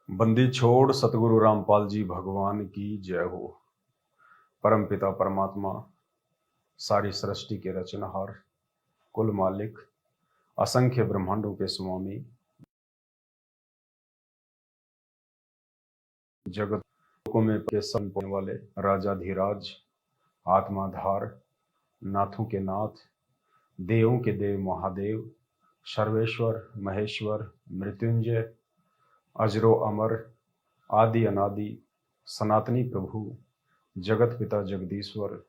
बंदी छोड़ सतगुरु रामपाल जी भगवान की जय हो। परम पिता परमात्मा, सारी सृष्टि के रचनहार, कुल मालिक, असंख्य ब्रह्मांडों के स्वामी, जगत लोकों में के संपन्न वाले राजाधिराज, आत्माधार, नाथों के नाथ, देवों के देव महादेव, सर्वेश्वर महेश्वर, मृत्युंजय, अजरो अमर, आदि अनादि, सनातनी प्रभु, जगत पिता जगदीश्वर,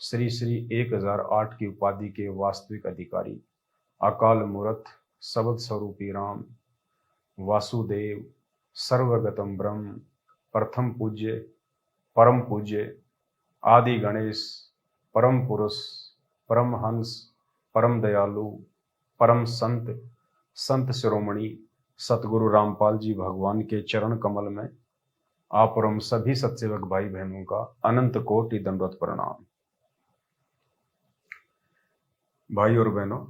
श्री श्री 1008 की उपाधि के वास्तविक अधिकारी, अकाल मूर्त, शब्द स्वरूपी राम, वासुदेव, सर्वगतम ब्रह्म, प्रथम पूज्य, परम पूज्य, आदि गणेश, परम पुरुष, परम हंस, परम दयालु, परम संत, संत शिरोमणि सतगुरु रामपाल जी भगवान के चरण कमल में आप और हम सभी सत्सेवक भाई बहनों का अनंत कोटि दंडवत प्रणाम। भाई और बहनों,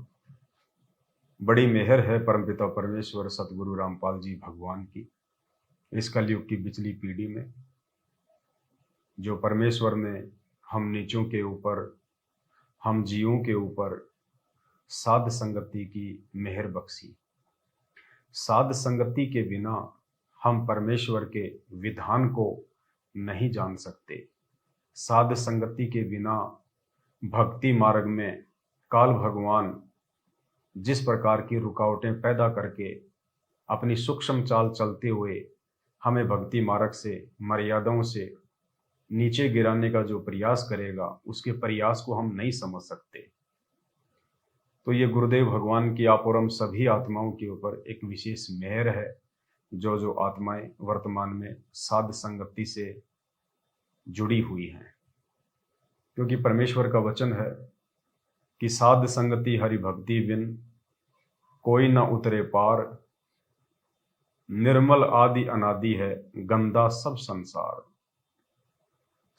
बड़ी मेहर है परमपिता परमेश्वर सतगुरु रामपाल जी भगवान की इस कलयुग की बिचली पीढ़ी में, जो परमेश्वर ने हम नीचों के ऊपर, हम जीवों के ऊपर साध संगति की मेहर बख्शी। साध संगति के बिना हम परमेश्वर के विधान को नहीं जान सकते। साध संगति के बिना भक्ति मार्ग में काल भगवान जिस प्रकार की रुकावटें पैदा करके अपनी सूक्ष्म चाल चलते हुए हमें भक्ति मार्ग से, मर्यादाओं से नीचे गिराने का जो प्रयास करेगा, उसके प्रयास को हम नहीं समझ सकते। तो ये गुरुदेव भगवान की आप और हम सभी आत्माओं के ऊपर एक विशेष मेहर है, जो आत्माएं वर्तमान में साध संगति से जुड़ी हुई हैं। क्योंकि परमेश्वर का वचन है कि साध संगति हरि भक्ति बिन कोई न उतरे पार, निर्मल आदि अनादि है गंदा सब संसार।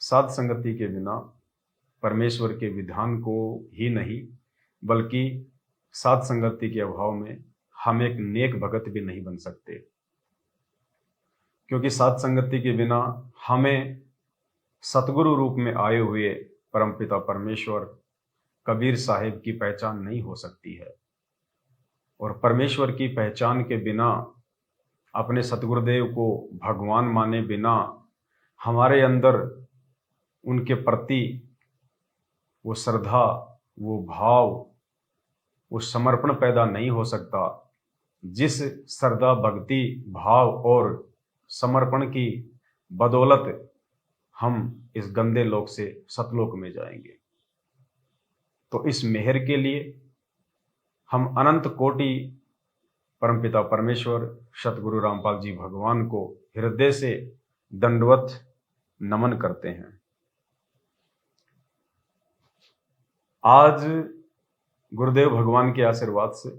साध संगति के बिना परमेश्वर के विधान को ही नहीं, बल्कि साध संगति के अभाव में हम एक नेक भगत भी नहीं बन सकते। क्योंकि साध संगति के बिना हमें सतगुरु रूप में आए हुए परमपिता परमेश्वर कबीर साहिब की पहचान नहीं हो सकती है। और परमेश्वर की पहचान के बिना, अपने सतगुरुदेव को भगवान माने बिना, हमारे अंदर उनके प्रति वो श्रद्धा, वो भाव, वो समर्पण पैदा नहीं हो सकता, जिस श्रद्धा, भक्ति, भाव और समर्पण की बदौलत हम इस गंदे लोक से सतलोक में जाएंगे। तो इस मेहर के लिए हम अनंत कोटि परमपिता परमेश्वर सतगुरु रामपाल जी भगवान को हृदय से दंडवत नमन करते हैं। आज गुरुदेव भगवान के आशीर्वाद से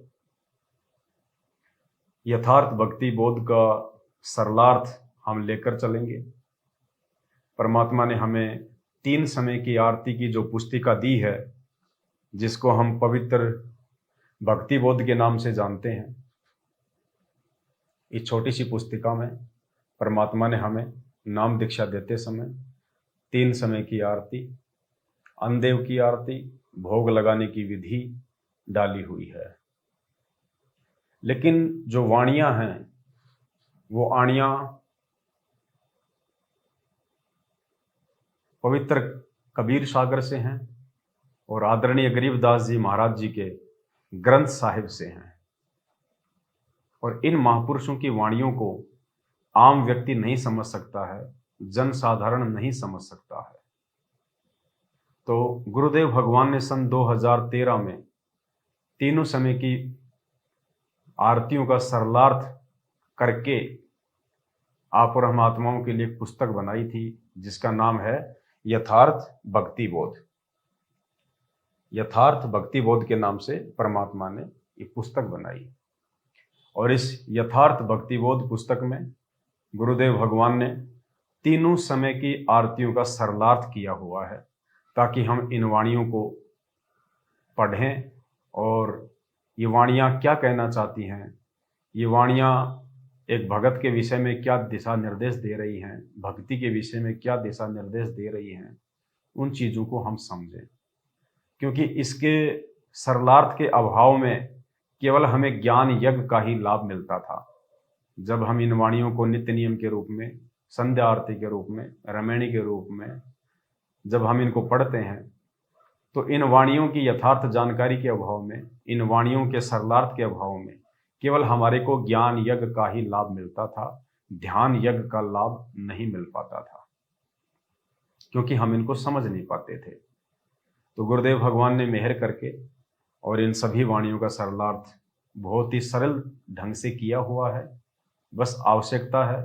यथार्थ भक्ति बोध का सरलार्थ हम लेकर चलेंगे। परमात्मा ने हमें 3 समय की आरती की जो पुस्तिका दी है, जिसको हम पवित्र भक्ति बोध के नाम से जानते हैं, इस छोटी सी पुस्तिका में परमात्मा ने हमें नाम दीक्षा देते समय 3 समय की आरती, अन्नदेव की आरती, भोग लगाने की विधि डाली हुई है। लेकिन जो वाणियां हैं, वो आणियां पवित्र कबीर सागर से हैं और आदरणीय गरीबदास जी महाराज जी के ग्रंथ साहिब से हैं। और इन महापुरुषों की वाणियों को आम व्यक्ति नहीं समझ सकता है, जन साधारण नहीं समझ सकता है। तो गुरुदेव भगवान ने सन 2013 में तीनों समय की आरतियों का सरलार्थ करके आप और हम आत्माओं के लिए एक पुस्तक बनाई थी, जिसका नाम है यथार्थ भक्ति बोध। यथार्थ भक्ति बोध के नाम से परमात्मा ने ये पुस्तक बनाई। और इस यथार्थ भक्ति बोध पुस्तक में गुरुदेव भगवान ने तीनों समय की आरतियों का सरलार्थ किया हुआ है, ताकि हम इन वाणियों को पढ़ें और ये वाणियाँ क्या कहना चाहती हैं, ये वाणियाँ एक भगत के विषय में क्या दिशा निर्देश दे रही हैं, भक्ति के विषय में क्या दिशा निर्देश दे रही हैं, उन चीज़ों को हम समझें। क्योंकि इसके सरलार्थ के अभाव में केवल हमें ज्ञान यज्ञ का ही लाभ मिलता था। जब हम इन वाणियों को नित्य नियम के रूप में, संध्या आरती के रूप में, रमैणी के रूप में जब हम इनको पढ़ते हैं, तो इन वाणियों की यथार्थ जानकारी के अभाव में, इन वाणियों के सरलार्थ के अभाव में केवल हमारे को ज्ञान यज्ञ का ही लाभ मिलता था, ध्यान यज्ञ का लाभ नहीं मिल पाता था, क्योंकि हम इनको समझ नहीं पाते थे। तो गुरुदेव भगवान ने मेहर करके और इन सभी वाणियों का सरलार्थ बहुत ही सरल ढंग से किया हुआ है। बस आवश्यकता है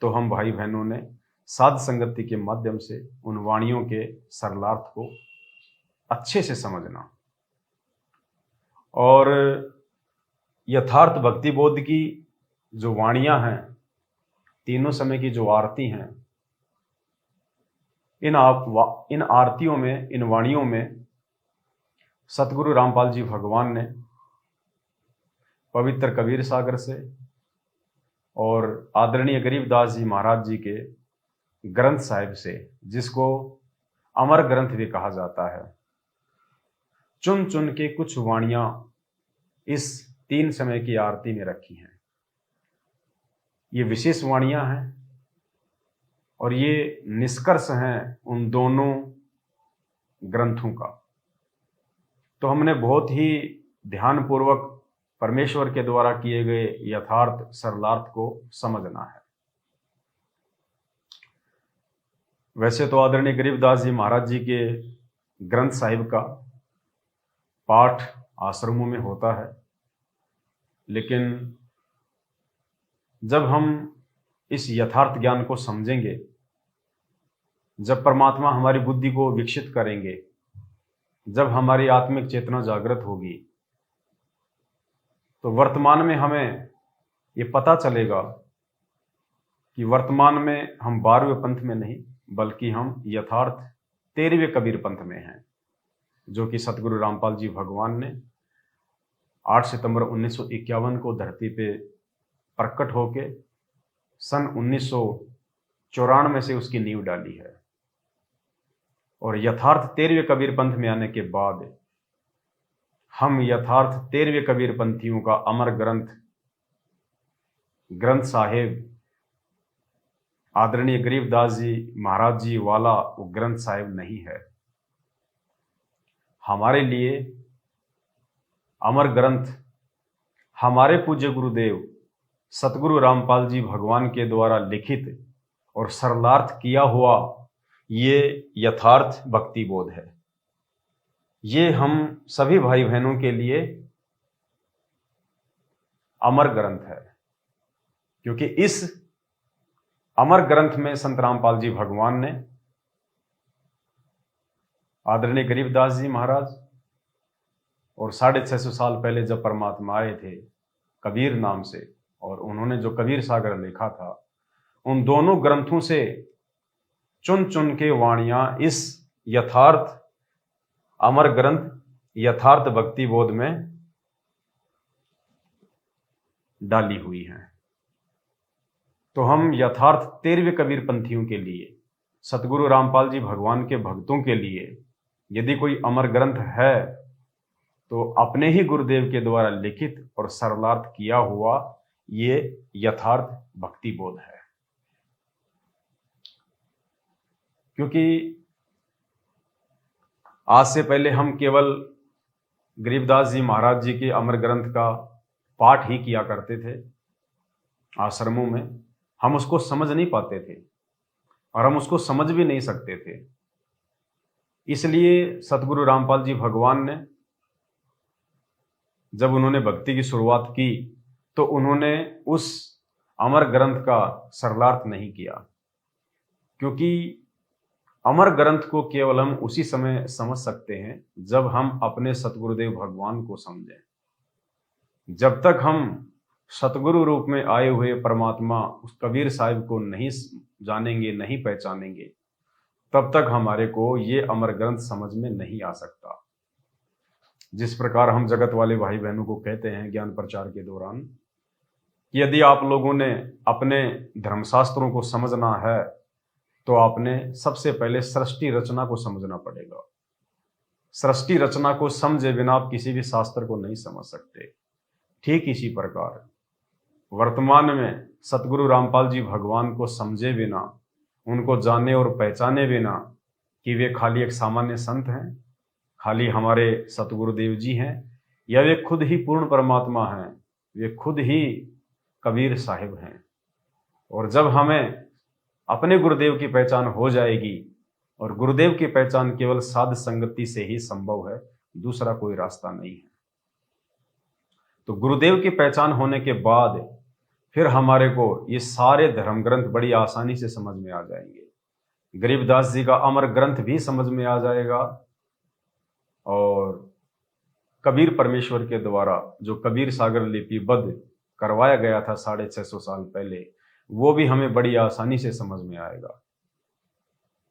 तो हम भाई बहनों ने साध संगति के माध्यम से उन वाणियों के सरलार्थ को अच्छे से समझना और यथार्थ भक्ति बोध की जो वाणियां हैं, तीनों समय की जो आरती हैं, इन आरतियों में, इन वाणियों में सतगुरु रामपाल जी भगवान ने पवित्र कबीर सागर से और आदरणीय गरीबदास जी महाराज जी के ग्रंथ साहिब से, जिसको अमर ग्रंथ भी कहा जाता है, चुन चुन के कुछ वाणियां इस 3 समय की आरती में रखी हैं। ये विशेष वाणियां हैं और ये निष्कर्ष हैं उन दोनों ग्रंथों का। तो हमने बहुत ही ध्यानपूर्वक परमेश्वर के द्वारा किए गए यथार्थ सरलार्थ को समझना है। वैसे तो आदरणीय गरीबदास जी महाराज जी के ग्रंथ साहिब का पाठ आश्रमों में होता है, लेकिन जब हम इस यथार्थ ज्ञान को समझेंगे, जब परमात्मा हमारी बुद्धि को विकसित करेंगे, जब हमारी आत्मिक चेतना जागृत होगी, तो वर्तमान में हमें ये पता चलेगा कि वर्तमान में हम 12वें पंथ में नहीं, बल्कि हम यथार्थ 13वें कबीर पंथ में हैं, जो कि सतगुरु रामपाल जी भगवान ने 8 सितंबर 1951 को धरती पे प्रकट होके सन 1994 से उसकी नींव डाली है। और यथार्थ 13वें कबीर पंथ में आने के बाद हम यथार्थ 13वें कबीर पंथियों का अमर ग्रंथ साहिब आदरणीय गरीबदास जी महाराज जी वाला वो ग्रंथ साहिब नहीं है। हमारे लिए अमर ग्रंथ हमारे पूज्य गुरुदेव सतगुरु रामपाल जी भगवान के द्वारा लिखित और सरलार्थ किया हुआ ये यथार्थ भक्ति बोध है। ये हम सभी भाई बहनों के लिए अमर ग्रंथ है, क्योंकि इस अमर ग्रंथ में संत रामपाल जी भगवान ने आदरणीय गरीबदास जी महाराज और 650 साल पहले जब परमात्मा आए थे कबीर नाम से, और उन्होंने जो कबीर सागर लिखा था, उन दोनों ग्रंथों से चुन चुन के वाणियां इस यथार्थ अमर ग्रंथ यथार्थ भक्ति बोध में डाली हुई हैं। तो हम यथार्थ 13वें कबीर पंथियों के लिए, सतगुरु रामपाल जी भगवान के भक्तों के लिए यदि कोई अमर ग्रंथ है तो अपने ही गुरुदेव के द्वारा लिखित और सरलार्थ किया हुआ ये यथार्थ भक्ति बोध है। क्योंकि आज से पहले हम केवल गरीबदास जी महाराज जी के अमर ग्रंथ का पाठ ही किया करते थे आश्रमों में। हम उसको समझ नहीं पाते थे और हम उसको समझ भी नहीं सकते थे। इसलिए सतगुरु रामपाल जी भगवान ने जब उन्होंने भक्ति की शुरुआत की तो उन्होंने उस अमर ग्रंथ का सरलार्थ नहीं किया, क्योंकि अमर ग्रंथ को केवल हम उसी समय समझ सकते हैं जब हम अपने सतगुरुदेव भगवान को समझें। जब तक हम सतगुरु रूप में आए हुए परमात्मा उस कबीर साहिब को नहीं जानेंगे, नहीं पहचानेंगे, तब तक हमारे को ये अमर ग्रंथ समझ में नहीं आ सकता। जिस प्रकार हम जगत वाले भाई बहनों को कहते हैं ज्ञान प्रचार के दौरान कि यदि आप लोगों ने अपने धर्मशास्त्रों को समझना है तो आपने सबसे पहले सृष्टि रचना को समझना पड़ेगा। सृष्टि रचना को समझे बिना आप किसी भी शास्त्र को नहीं समझ सकते। ठीक इसी प्रकार वर्तमान में सतगुरु रामपाल जी भगवान को समझे बिना, उनको जाने और पहचाने बिना कि वे खाली एक सामान्य संत हैं, खाली हमारे सतगुरुदेव जी हैं, या वे खुद ही पूर्ण परमात्मा हैं, वे खुद ही कबीर साहिब हैं। और जब हमें अपने गुरुदेव की पहचान हो जाएगी, और गुरुदेव की पहचान केवल साध संगति से ही संभव है, दूसरा कोई रास्ता नहीं है। तो गुरुदेव की पहचान होने के बाद फिर हमारे को ये सारे धर्म ग्रंथ बड़ी आसानी से समझ में आ जाएंगे। गरीबदास जी का अमर ग्रंथ भी समझ में आ जाएगा, और कबीर परमेश्वर के द्वारा जो कबीर सागर लिपिबद्ध करवाया गया था 650 साल पहले, वो भी हमें बड़ी आसानी से समझ में आएगा।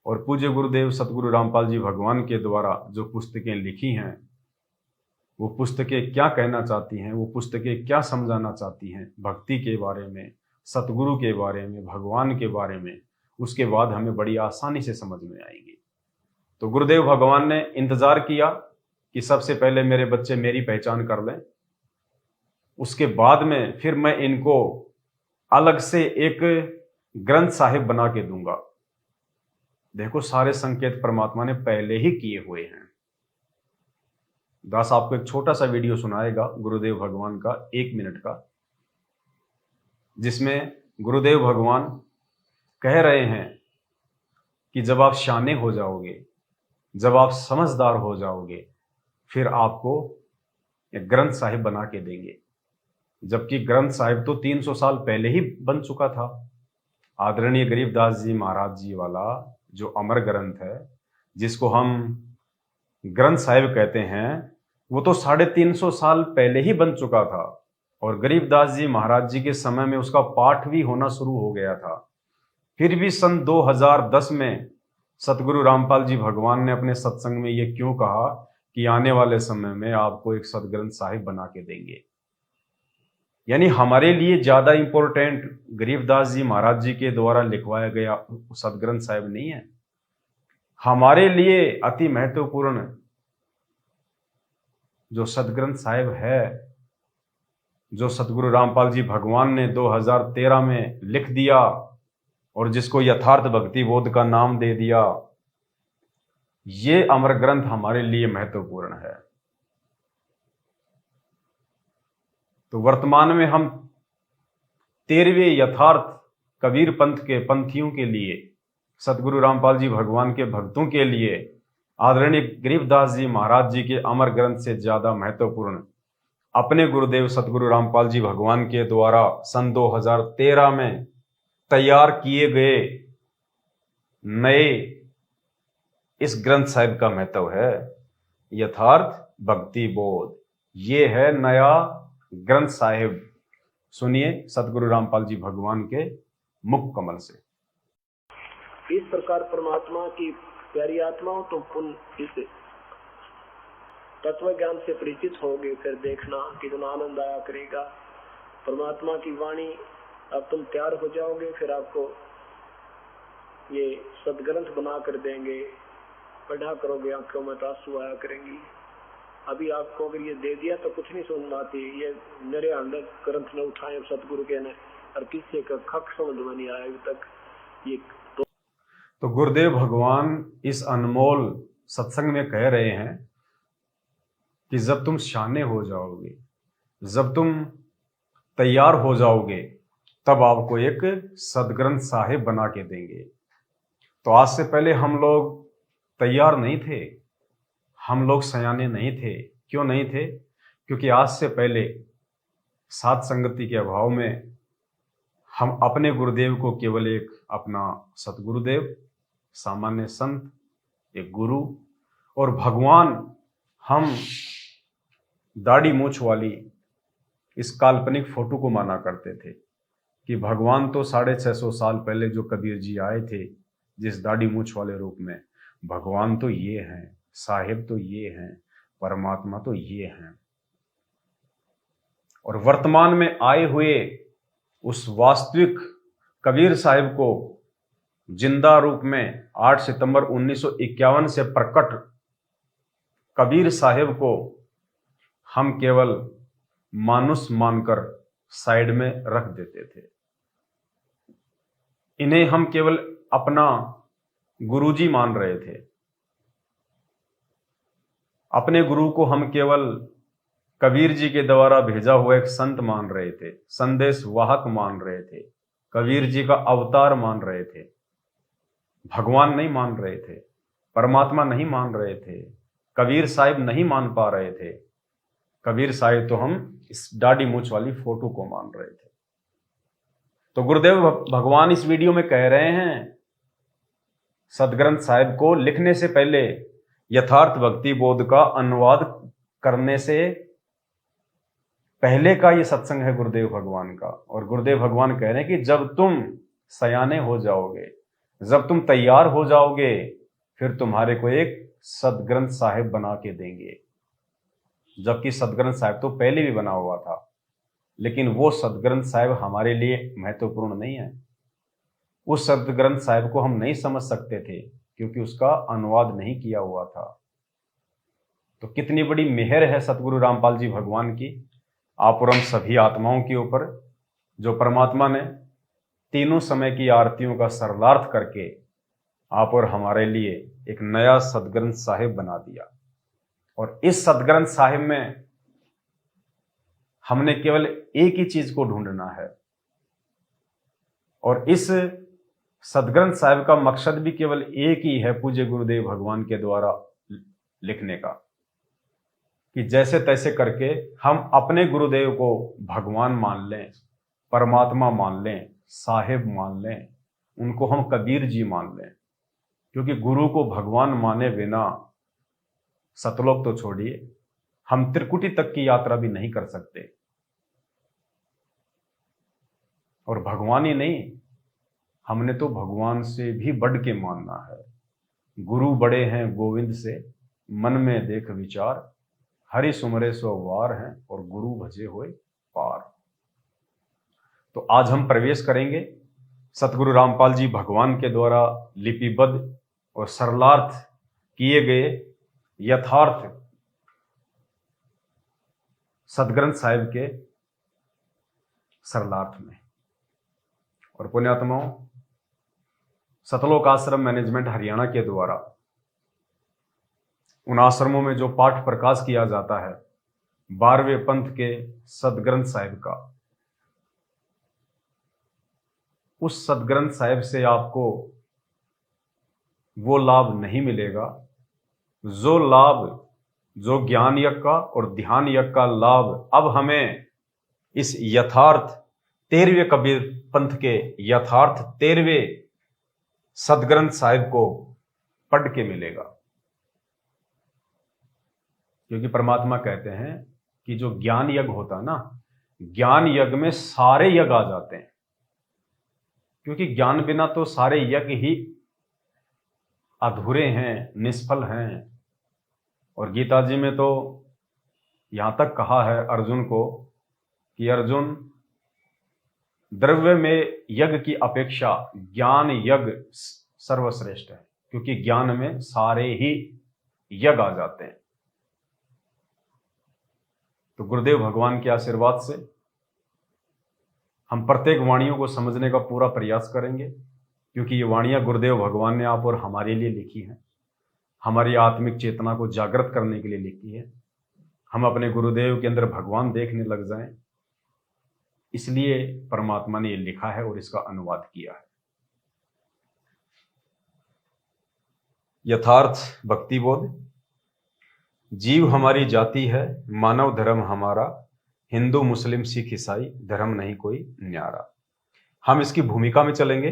और पूज्य गुरुदेव सतगुरु रामपाल जी भगवान के द्वारा जो पुस्तकें लिखी हैं, वो पुस्तकें क्या कहना चाहती हैं, वो पुस्तकें क्या समझाना चाहती हैं भक्ति के बारे में, सतगुरु के बारे में, भगवान के बारे में, उसके बाद हमें बड़ी आसानी से समझ में आएगी। तो गुरुदेव भगवान ने इंतजार किया कि सबसे पहले मेरे बच्चे मेरी पहचान कर लें, उसके बाद में फिर मैं इनको अलग से एक ग्रंथ साहिब बना के दूंगा। देखो, सारे संकेत परमात्मा ने पहले ही किए हुए हैं। दास आपको एक छोटा सा वीडियो सुनाएगा गुरुदेव भगवान का, 1 मिनट का, जिसमें गुरुदेव भगवान कह रहे हैं कि जब आप शाने हो जाओगे, जब आप समझदार हो जाओगे, फिर आपको एक ग्रंथ साहिब बना के देंगे। जबकि ग्रंथ साहिब तो 300 साल पहले ही बन चुका था। आदरणीय गरीबदास जी महाराज जी वाला जो अमर ग्रंथ है, जिसको हम ग्रंथ साहिब कहते हैं, वो तो 350 साल पहले ही बन चुका था। और गरीबदास जी महाराज जी के समय में उसका पाठ भी होना शुरू हो गया था। फिर भी सन 2010 में सतगुरु रामपाल जी भगवान ने अपने सत्संग में ये क्यों कहा कि आने वाले समय में आपको एक सदग्रंथ साहिब बना के देंगे। यानी हमारे लिए ज्यादा इंपॉर्टेंट गरीबदास जी महाराज जी के द्वारा लिखवाया गया सदग्रंथ साहिब नहीं है। हमारे लिए अति महत्वपूर्ण जो सदग्रंथ साहिब है, जो सतगुरु रामपाल जी भगवान ने 2013 में लिख दिया और जिसको यथार्थ भक्ति बोध का नाम दे दिया, ये अमर ग्रंथ हमारे लिए महत्वपूर्ण है। तो वर्तमान में हम 13वें यथार्थ कबीर पंथ के पंथियों के लिए, सतगुरु रामपाल जी भगवान के भक्तों के लिए आदरणीय गरीबदास जी महाराज जी के अमर ग्रंथ से ज्यादा महत्वपूर्ण अपने गुरुदेव सतगुरु रामपाल जी भगवान के द्वारा सन 2013 में तैयार किए गए नए इस ग्रंथ साहिब का महत्व है यथार्थ भक्ति बोध। ये है नया ग्रंथ साहिब। सुनिए सतगुरु रामपाल जी भगवान के मुख कमल से। इस प्रकार परमात्मा की प्यारी आत्माओं तो पुनः इस तत्व ज्ञान से परिचित होगे, फिर देखना कितना आनंद आया करेगा। परमात्मा की वाणी अब तुम तैयार हो जाओगे, फिर आपको ये सदग्रंथ बना कर देंगे, पढ़ा करोगे, आंखों में आंसू आया करेंगी। अभी आपको अगर ये दे दिया तो कुछ नहीं समझ में आती, ये मेरे अंदर ग्रंथ ने उठाए सतगुरु के ने, और किसी का खक समझ में नहीं आया अभी तक। ये तो गुरुदेव भगवान इस अनमोल सत्संग में कह रहे हैं कि जब तुम शाने हो जाओगे, जब तुम तैयार हो जाओगे, तब आपको एक सदग्रंथ साहिब बना के देंगे। तो आज से पहले हम लोग तैयार नहीं थे, हम लोग सयाने नहीं थे। क्यों नहीं थे? क्योंकि आज से पहले साध संगति के अभाव में हम अपने गुरुदेव को केवल एक अपना सतगुरुदेव, सामान्य संत, एक गुरु और भगवान, हम दाढ़ी मूछ वाली इस काल्पनिक फोटो को माना करते थे कि भगवान तो 650 साल पहले जो कबीर जी आए थे जिस दाढ़ी मूछ वाले रूप में, भगवान तो ये हैं, साहिब तो ये हैं, परमात्मा तो ये हैं। और वर्तमान में आए हुए उस वास्तविक कबीर साहिब को जिंदा रूप में 8 सितंबर 1951 से प्रकट कबीर साहिब को हम केवल मानुष मानकर साइड में रख देते थे। इन्हें हम केवल अपना गुरुजी मान रहे थे। अपने गुरु को हम केवल कबीर जी के द्वारा भेजा हुआ एक संत मान रहे थे, संदेश वाहक मान रहे थे, कबीर जी का अवतार मान रहे थे। भगवान नहीं मान रहे थे, परमात्मा नहीं मान रहे थे, कबीर साहिब नहीं मान पा रहे थे। कबीर साहिब तो हम इस दाढ़ी मूंछ वाली फोटो को मान रहे थे। तो गुरुदेव भगवान इस वीडियो में कह रहे हैं, सदग्रंथ साहिब को लिखने से पहले यथार्थ भक्ति बोध का अनुवाद करने से पहले का ये सत्संग है गुरुदेव भगवान का। और गुरुदेव भगवान कह रहे हैं कि जब तुम सयाने हो जाओगे, जब तुम तैयार हो जाओगे, फिर तुम्हारे को एक सदग्रंथ साहिब बना के देंगे। जबकि सदग्रंथ साहिब तो पहले भी बना हुआ था, लेकिन वो सदग्रंथ साहिब हमारे लिए महत्वपूर्ण नहीं है। उस सदग्रंथ साहिब को हम नहीं समझ सकते थे क्योंकि उसका अनुवाद नहीं किया हुआ था। तो कितनी बड़ी मेहर है सतगुरु रामपाल जी भगवान की आप और हम सभी आत्माओं के ऊपर, जो परमात्मा ने तीनों समय की आरतियों का सरलार्थ करके आप और हमारे लिए एक नया सदग्रंथ साहिब बना दिया। और इस सदग्रंथ साहिब में हमने केवल एक ही चीज को ढूंढना है, और इस सदग्रंथ साहिब का मकसद भी केवल एक ही है, पूज्य गुरुदेव भगवान के द्वारा लिखने का, कि जैसे तैसे करके हम अपने गुरुदेव को भगवान मान लें, परमात्मा मान लें, साहिब मान लें, उनको हम कबीर जी मान लें। क्योंकि गुरु को भगवान माने बिना सतलोक तो छोड़िए, हम त्रिकुटी तक की यात्रा भी नहीं कर सकते। और भगवान ही नहीं, हमने तो भगवान से भी बढ़ के मानना है। गुरु बड़े हैं गोविंद से, मन में देख विचार, हरि सुमरे सो वार हैं, और गुरु भजे हुए पार। तो आज हम प्रवेश करेंगे सतगुरु रामपाल जी भगवान के द्वारा लिपिबद्ध और सरलार्थ किए गए यथार्थ सदग्रंथ साहिब के सरलार्थ में। और पुण्यात्माओं, सतलोक आश्रम मैनेजमेंट हरियाणा के द्वारा उन आश्रमों में जो पाठ प्रकाश किया जाता है 12वें पंथ के सदग्रंथ साहिब का, उस सदग्रंथ साहिब से आपको वो लाभ नहीं मिलेगा जो लाभ, जो ज्ञान यज्ञ का और ध्यान यज्ञ का लाभ अब हमें इस यथार्थ 13वें कबीर पंथ के यथार्थ 13वें सदग्रंथ साहिब को पढ़ के मिलेगा। क्योंकि परमात्मा कहते हैं कि जो ज्ञान यज्ञ होता है ना, ज्ञान यज्ञ में सारे यज्ञ आ जाते हैं। क्योंकि ज्ञान बिना तो सारे यज्ञ ही अधूरे हैं, निष्फल हैं। और गीता जी में तो यहां तक कहा है अर्जुन को कि अर्जुन, द्रव्य में यज्ञ की अपेक्षा ज्ञान यज्ञ सर्वश्रेष्ठ है, क्योंकि ज्ञान में सारे ही यज्ञ आ जाते हैं। तो गुरुदेव भगवान के आशीर्वाद से हम प्रत्येक वाणियों को समझने का पूरा प्रयास करेंगे, क्योंकि ये वाणियां गुरुदेव भगवान ने आप और हमारे लिए लिखी हैं, हमारी आत्मिक चेतना को जागृत करने के लिए लिखी है। हम अपने गुरुदेव के अंदर भगवान देखने लग जाएं, इसलिए परमात्मा ने ये लिखा है और इसका अनुवाद किया है। यथार्थ भक्ति बोध। जीव हमारी जाति है, मानव धर्म हमारा, हिंदू मुस्लिम सिख ईसाई धर्म नहीं कोई न्यारा। हम इसकी भूमिका में चलेंगे।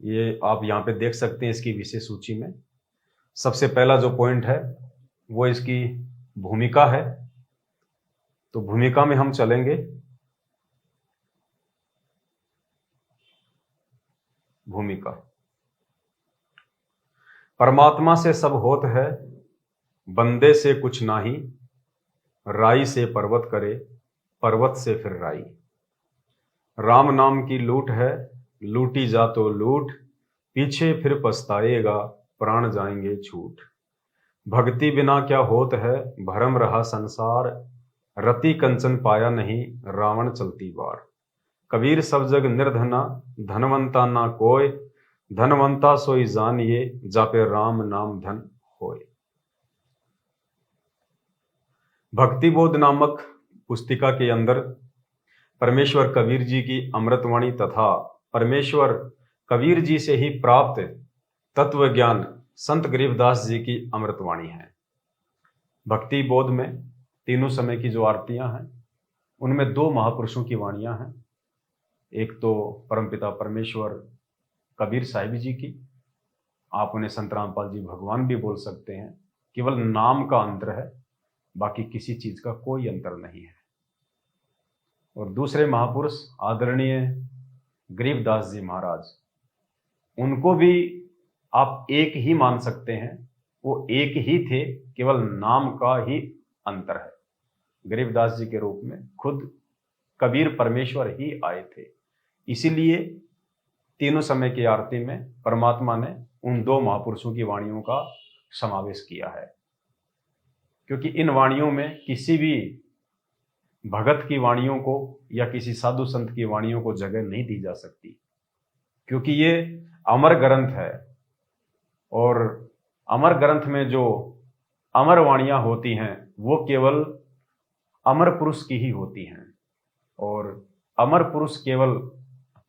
ये आप यहां पे देख सकते हैं इसकी विषय सूची में। सबसे पहला जो पॉइंट है वो इसकी भूमिका है। तो भूमिका में हम चलेंगे। भूमिका। परमात्मा से सब होत है, बंदे से कुछ नाही, राई से पर्वत करे, पर्वत से फिर राई। राम नाम की लूट है, लूटी जा तो लूट, पीछे फिर पछताएगा, प्राण जाएंगे छूट। भक्ति बिना क्या होत है, भरम रहा संसार, रति कंचन पाया नहीं, रावण चलती बार। कबीर सब जग निर्धना, धनवंता ना कोय, धनवंता सोई जानिए, जापे राम नाम धन होय। भक्ति बोध नामक पुस्तिका के अंदर परमेश्वर कबीर जी की अमृतवाणी तथा परमेश्वर कबीर जी से ही प्राप्त तत्व ज्ञान संत गरीबदास जी की अमृतवाणी है। भक्ति बोध में तीनों समय की जो आरतियां हैं उनमें दो महापुरुषों की वाणियां हैं। एक तो परमपिता परमेश्वर कबीर साहिब जी की, आप उन्हें संत रामपाल जी भगवान भी बोल सकते हैं, केवल नाम का अंतर है, बाकी किसी चीज का कोई अंतर नहीं है। और दूसरे महापुरुष आदरणीय गरीबदास जी महाराज, उनको भी आप एक ही मान सकते हैं, वो एक ही थे, केवल नाम का ही अंतर है। गरीबदास जी के रूप में खुद कबीर परमेश्वर ही आए थे, इसीलिए तीनों समय की आरती में परमात्मा ने उन दो महापुरुषों की वाणियों का समावेश किया है, क्योंकि इन वाणियों में किसी भी भगत की वाणियों को या किसी साधु संत की वाणियों को जगह नहीं दी जा सकती, क्योंकि ये अमर ग्रंथ है और अमर ग्रंथ में जो अमर वाणियां होती हैं वो केवल अमर पुरुष की ही होती हैं, और अमर पुरुष केवल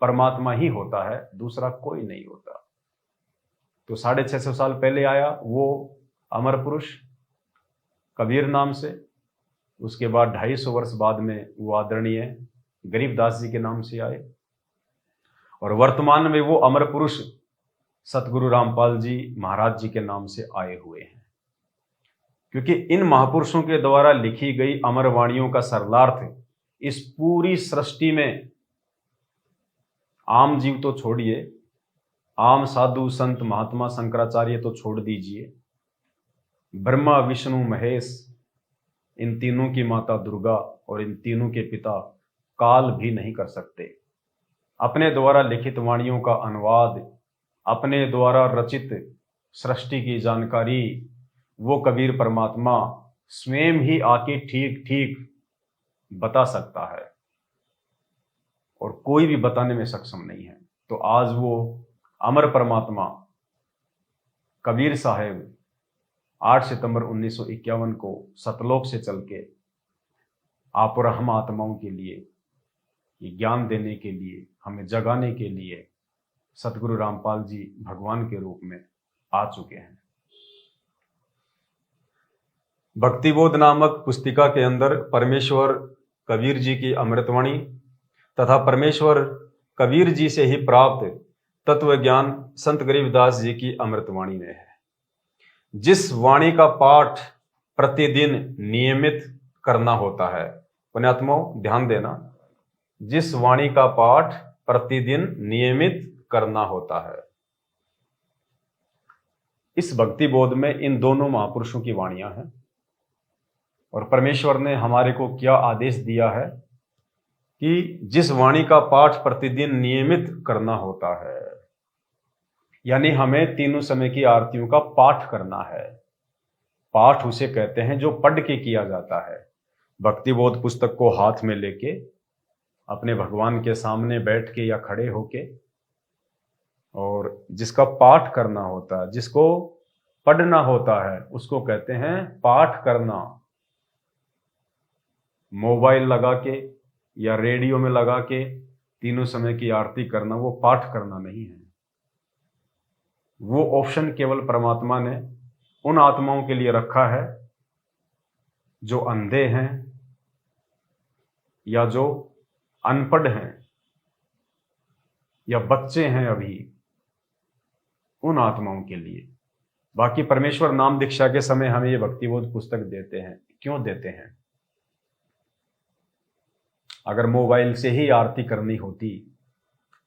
परमात्मा ही होता है, दूसरा कोई नहीं होता। तो 650 साल पहले आया वो अमर पुरुष कबीर नाम से, उसके बाद 250 वर्ष बाद में वो आदरणीय गरीबदास जी के नाम से आए, और वर्तमान में वो अमर पुरुष सतगुरु रामपाल जी महाराज जी के नाम से आए हुए हैं। क्योंकि इन महापुरुषों के द्वारा लिखी गई अमर वाणियों का सरलार्थ इस पूरी सृष्टि में आम जीव तो छोड़िए, आम साधु संत महात्मा शंकराचार्य तो छोड़ दीजिए, ब्रह्मा विष्णु महेश, इन तीनों की माता दुर्गा और इन तीनों के पिता काल भी नहीं कर सकते। अपने द्वारा लिखित वाणियों का अनुवाद, अपने द्वारा रचित सृष्टि की जानकारी वो कबीर परमात्मा स्वयं ही आके ठीक ठीक बता सकता है, और कोई भी बताने में सक्षम नहीं है। तो आज वो अमर परमात्मा कबीर साहब 8 सितंबर 1951 को सतलोक से चल के आप और हम आत्माओं के लिए ये ज्ञान देने के लिए, हमें जगाने के लिए सतगुरु रामपाल जी भगवान के रूप में आ चुके हैं। भक्तिबोध नामक पुस्तिका के अंदर परमेश्वर कबीर जी की अमृतवाणी तथा परमेश्वर कबीर जी से ही प्राप्त तत्व ज्ञान संत गरीबदास जी की अमृतवाणी में है। जिस वाणी का पाठ प्रतिदिन नियमित करना होता है, पुण्यात्माओं ध्यान देना, जिस वाणी का पाठ प्रतिदिन नियमित करना होता है, इस भक्ति बोध में इन दोनों महापुरुषों की वाणियां हैं। और परमेश्वर ने हमारे को क्या आदेश दिया है कि जिस वाणी का पाठ प्रतिदिन नियमित करना होता है, यानी हमें तीनों समय की आरतियों का पाठ करना है। पाठ उसे कहते हैं जो पढ़ के किया जाता है। भक्ति बोध पुस्तक को हाथ में लेके अपने भगवान के सामने बैठ के या खड़े होके, और जिसका पाठ करना होता है, जिसको पढ़ना होता है, उसको कहते हैं पाठ करना। मोबाइल लगा के या रेडियो में लगा के तीनों समय की आरती करना वो पाठ करना नहीं है। वो ऑप्शन केवल परमात्मा ने उन आत्माओं के लिए रखा है जो अंधे हैं या जो अनपढ़ हैं या बच्चे हैं अभी, उन आत्माओं के लिए। बाकी परमेश्वर नाम दीक्षा के समय हमें ये भक्तिबोध पुस्तक देते हैं। क्यों देते हैं? अगर मोबाइल से ही आरती करनी होती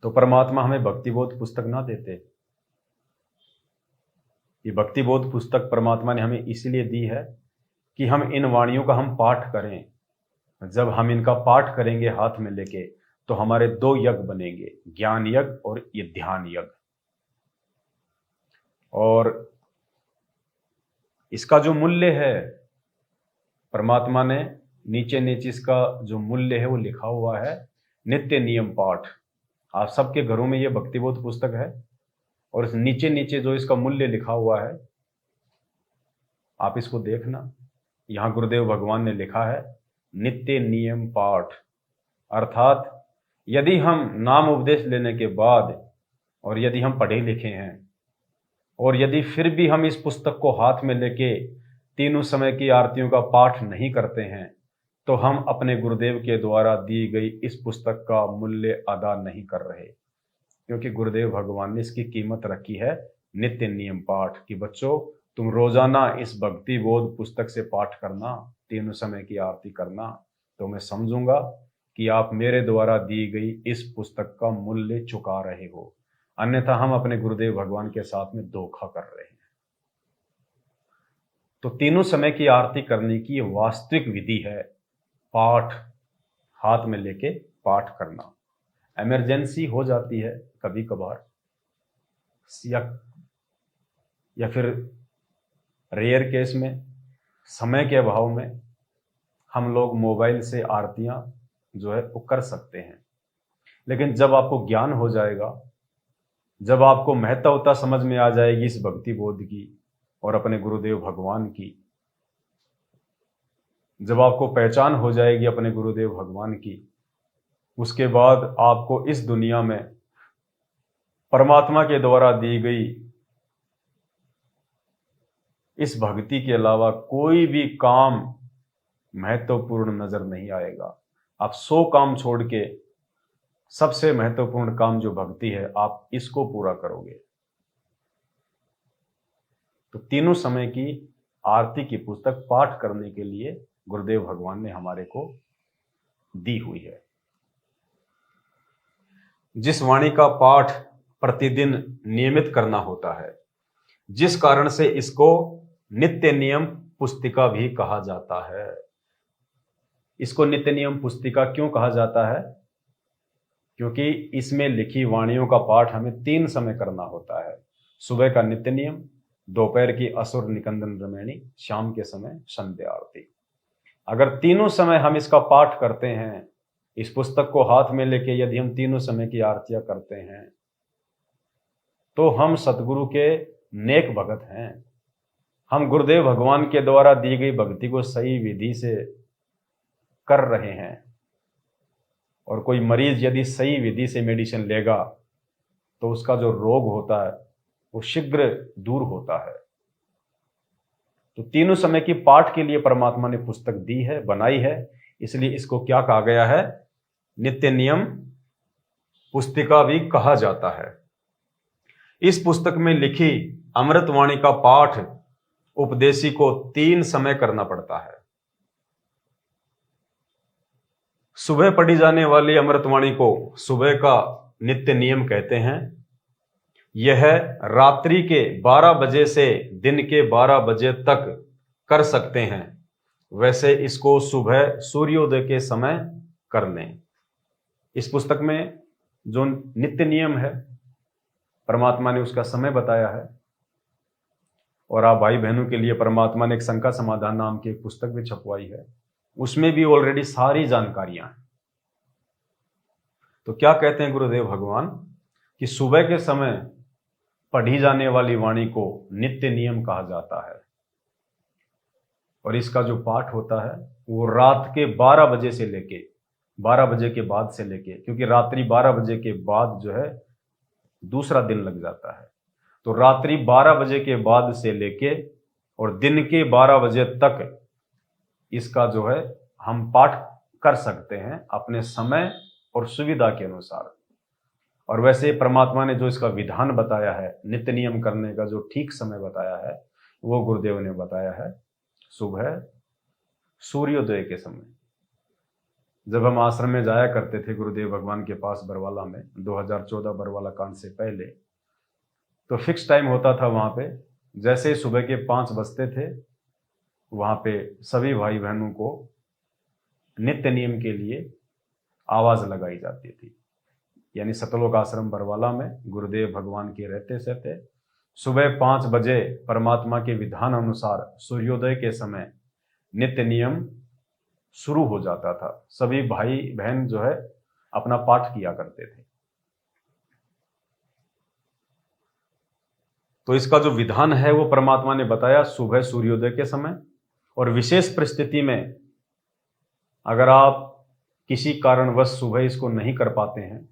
तो परमात्मा हमें भक्तिबोध पुस्तक ना देते। ये भक्तिबोध पुस्तक परमात्मा ने हमें इसलिए दी है कि हम इन वाणियों का हम पाठ करें, जब हम इनका पाठ करेंगे हाथ में लेके तो हमारे दो यज्ञ बनेंगे, ज्ञान यज्ञ और ये ध्यान यज्ञ। और इसका जो मूल्य है परमात्मा ने नीचे नीचे इसका जो मूल्य है वो लिखा हुआ है, नित्य नियम पाठ। आप सबके घरों में ये भक्तिबोध पुस्तक है और इस नीचे नीचे जो इसका मूल्य लिखा हुआ है आप इसको देखना। यहां गुरुदेव भगवान ने लिखा है नित्य नियम पाठ, अर्थात यदि हम नाम उपदेश लेने के बाद और यदि हम पढ़े लिखे हैं और यदि फिर भी हम इस पुस्तक को हाथ में लेके तीनों समय की आरतियों का पाठ नहीं करते हैं तो हम अपने गुरुदेव के द्वारा दी गई इस पुस्तक का मूल्य अदा नहीं कर रहे, क्योंकि गुरुदेव भगवान ने इसकी कीमत रखी है नित्य नियम पाठ कि बच्चों तुम रोजाना इस भक्ति बोध पुस्तक से पाठ करना, तीनों समय की आरती करना, तो मैं समझूंगा कि आप मेरे द्वारा दी गई इस पुस्तक का मूल्य चुका रहे हो, अन्यथा हम अपने गुरुदेव भगवान के साथ में धोखा कर रहे हैं। तो तीनों समय की आरती करने की वास्तविक विधि है पाठ, हाथ में लेके पाठ करना। इमरजेंसी हो जाती है कभी कभार या फिर रेयर केस में, समय के अभाव में हम लोग मोबाइल से आरतियां जो है वो कर सकते हैं। लेकिन जब आपको ज्ञान हो जाएगा, जब आपको महत्वता समझ में आ जाएगी इस भक्ति बोध की और अपने गुरुदेव भगवान की, जब आपको पहचान हो जाएगी अपने गुरुदेव भगवान की, उसके बाद आपको इस दुनिया में परमात्मा के द्वारा दी गई इस भक्ति के अलावा कोई भी काम महत्वपूर्ण नजर नहीं आएगा। आप 100 काम छोड़ के सबसे महत्वपूर्ण काम जो भक्ति है आप इसको पूरा करोगे। तो तीनों समय की आरती की पुस्तक पाठ करने के लिए गुरुदेव भगवान ने हमारे को दी हुई है, जिस वाणी का पाठ प्रतिदिन नियमित करना होता है, जिस कारण से इसको नित्य नियम पुस्तिका भी कहा जाता है। इसको नित्य नियम पुस्तिका क्यों कहा जाता है? क्योंकि इसमें लिखी वाणियों का पाठ हमें 3 समय करना होता है। सुबह का नित्य नियम, दोपहर की असुर निकंदन रमैनी, शाम के समय संध्या आरती। अगर तीनों समय हम इसका पाठ करते हैं, इस पुस्तक को हाथ में लेके यदि हम तीनों समय की आरतियां करते हैं तो हम सतगुरु के नेक भगत हैं। हम गुरुदेव भगवान के द्वारा दी गई भक्ति को सही विधि से कर रहे हैं। और कोई मरीज यदि सही विधि से मेडिसिन लेगा तो उसका जो रोग होता है वो शीघ्र दूर होता है। तो तीनों समय की पाठ के लिए परमात्मा ने पुस्तक दी है, बनाई है, इसलिए इसको क्या कहा गया है? नित्य नियम पुस्तिका भी कहा जाता है। इस पुस्तक में लिखी अमृतवाणी का पाठ उपदेशी को 3 समय करना पड़ता है। सुबह पढ़ी जाने वाली अमृतवाणी को सुबह का नित्य नियम कहते हैं। यह रात्रि के 12 बजे से दिन के 12 बजे तक कर सकते हैं, वैसे इसको सुबह सूर्योदय के समय कर लें। इस पुस्तक में जो नित्य नियम है परमात्मा ने उसका समय बताया है। और आप भाई बहनों के लिए परमात्मा ने एक शंका समाधान नाम की एक पुस्तक भी छपवाई है, उसमें भी ऑलरेडी सारी जानकारियां हैं। तो क्या कहते हैं गुरुदेव भगवान कि सुबह के समय पढ़ी जाने वाली वाणी को नित्य नियम कहा जाता है और इसका जो पाठ होता है वो रात के 12 बजे से लेके 12 बजे के बाद से लेके, क्योंकि रात्रि 12 बजे के बाद जो है दूसरा दिन लग जाता है, तो रात्रि 12 बजे के बाद से लेके और दिन के 12 बजे तक इसका जो है हम पाठ कर सकते हैं अपने समय और सुविधा के अनुसार। और वैसे परमात्मा ने जो इसका विधान बताया है, नित्य नियम करने का जो ठीक समय बताया है, वो गुरुदेव ने बताया है सुबह सूर्योदय के समय। जब हम आश्रम में जाया करते थे गुरुदेव भगवान के पास बरवाला में, 2014 बरवाला कांड से पहले, तो फिक्स टाइम होता था वहाँ पे। जैसे ही सुबह के 5 बजते थे वहाँ पे सभी भाई बहनों को नित्य नियम के लिए आवाज लगाई जाती थी। यानी सतलोक आश्रम बरवाला में गुरुदेव भगवान के रहते सहते सुबह 5 बजे परमात्मा के विधान अनुसार सूर्योदय के समय नित्य नियम शुरू हो जाता था। सभी भाई बहन जो है अपना पाठ किया करते थे। तो इसका जो विधान है वो परमात्मा ने बताया सुबह सूर्योदय के समय। और विशेष परिस्थिति में अगर आप किसी कारणवश सुबह इसको नहीं कर पाते हैं,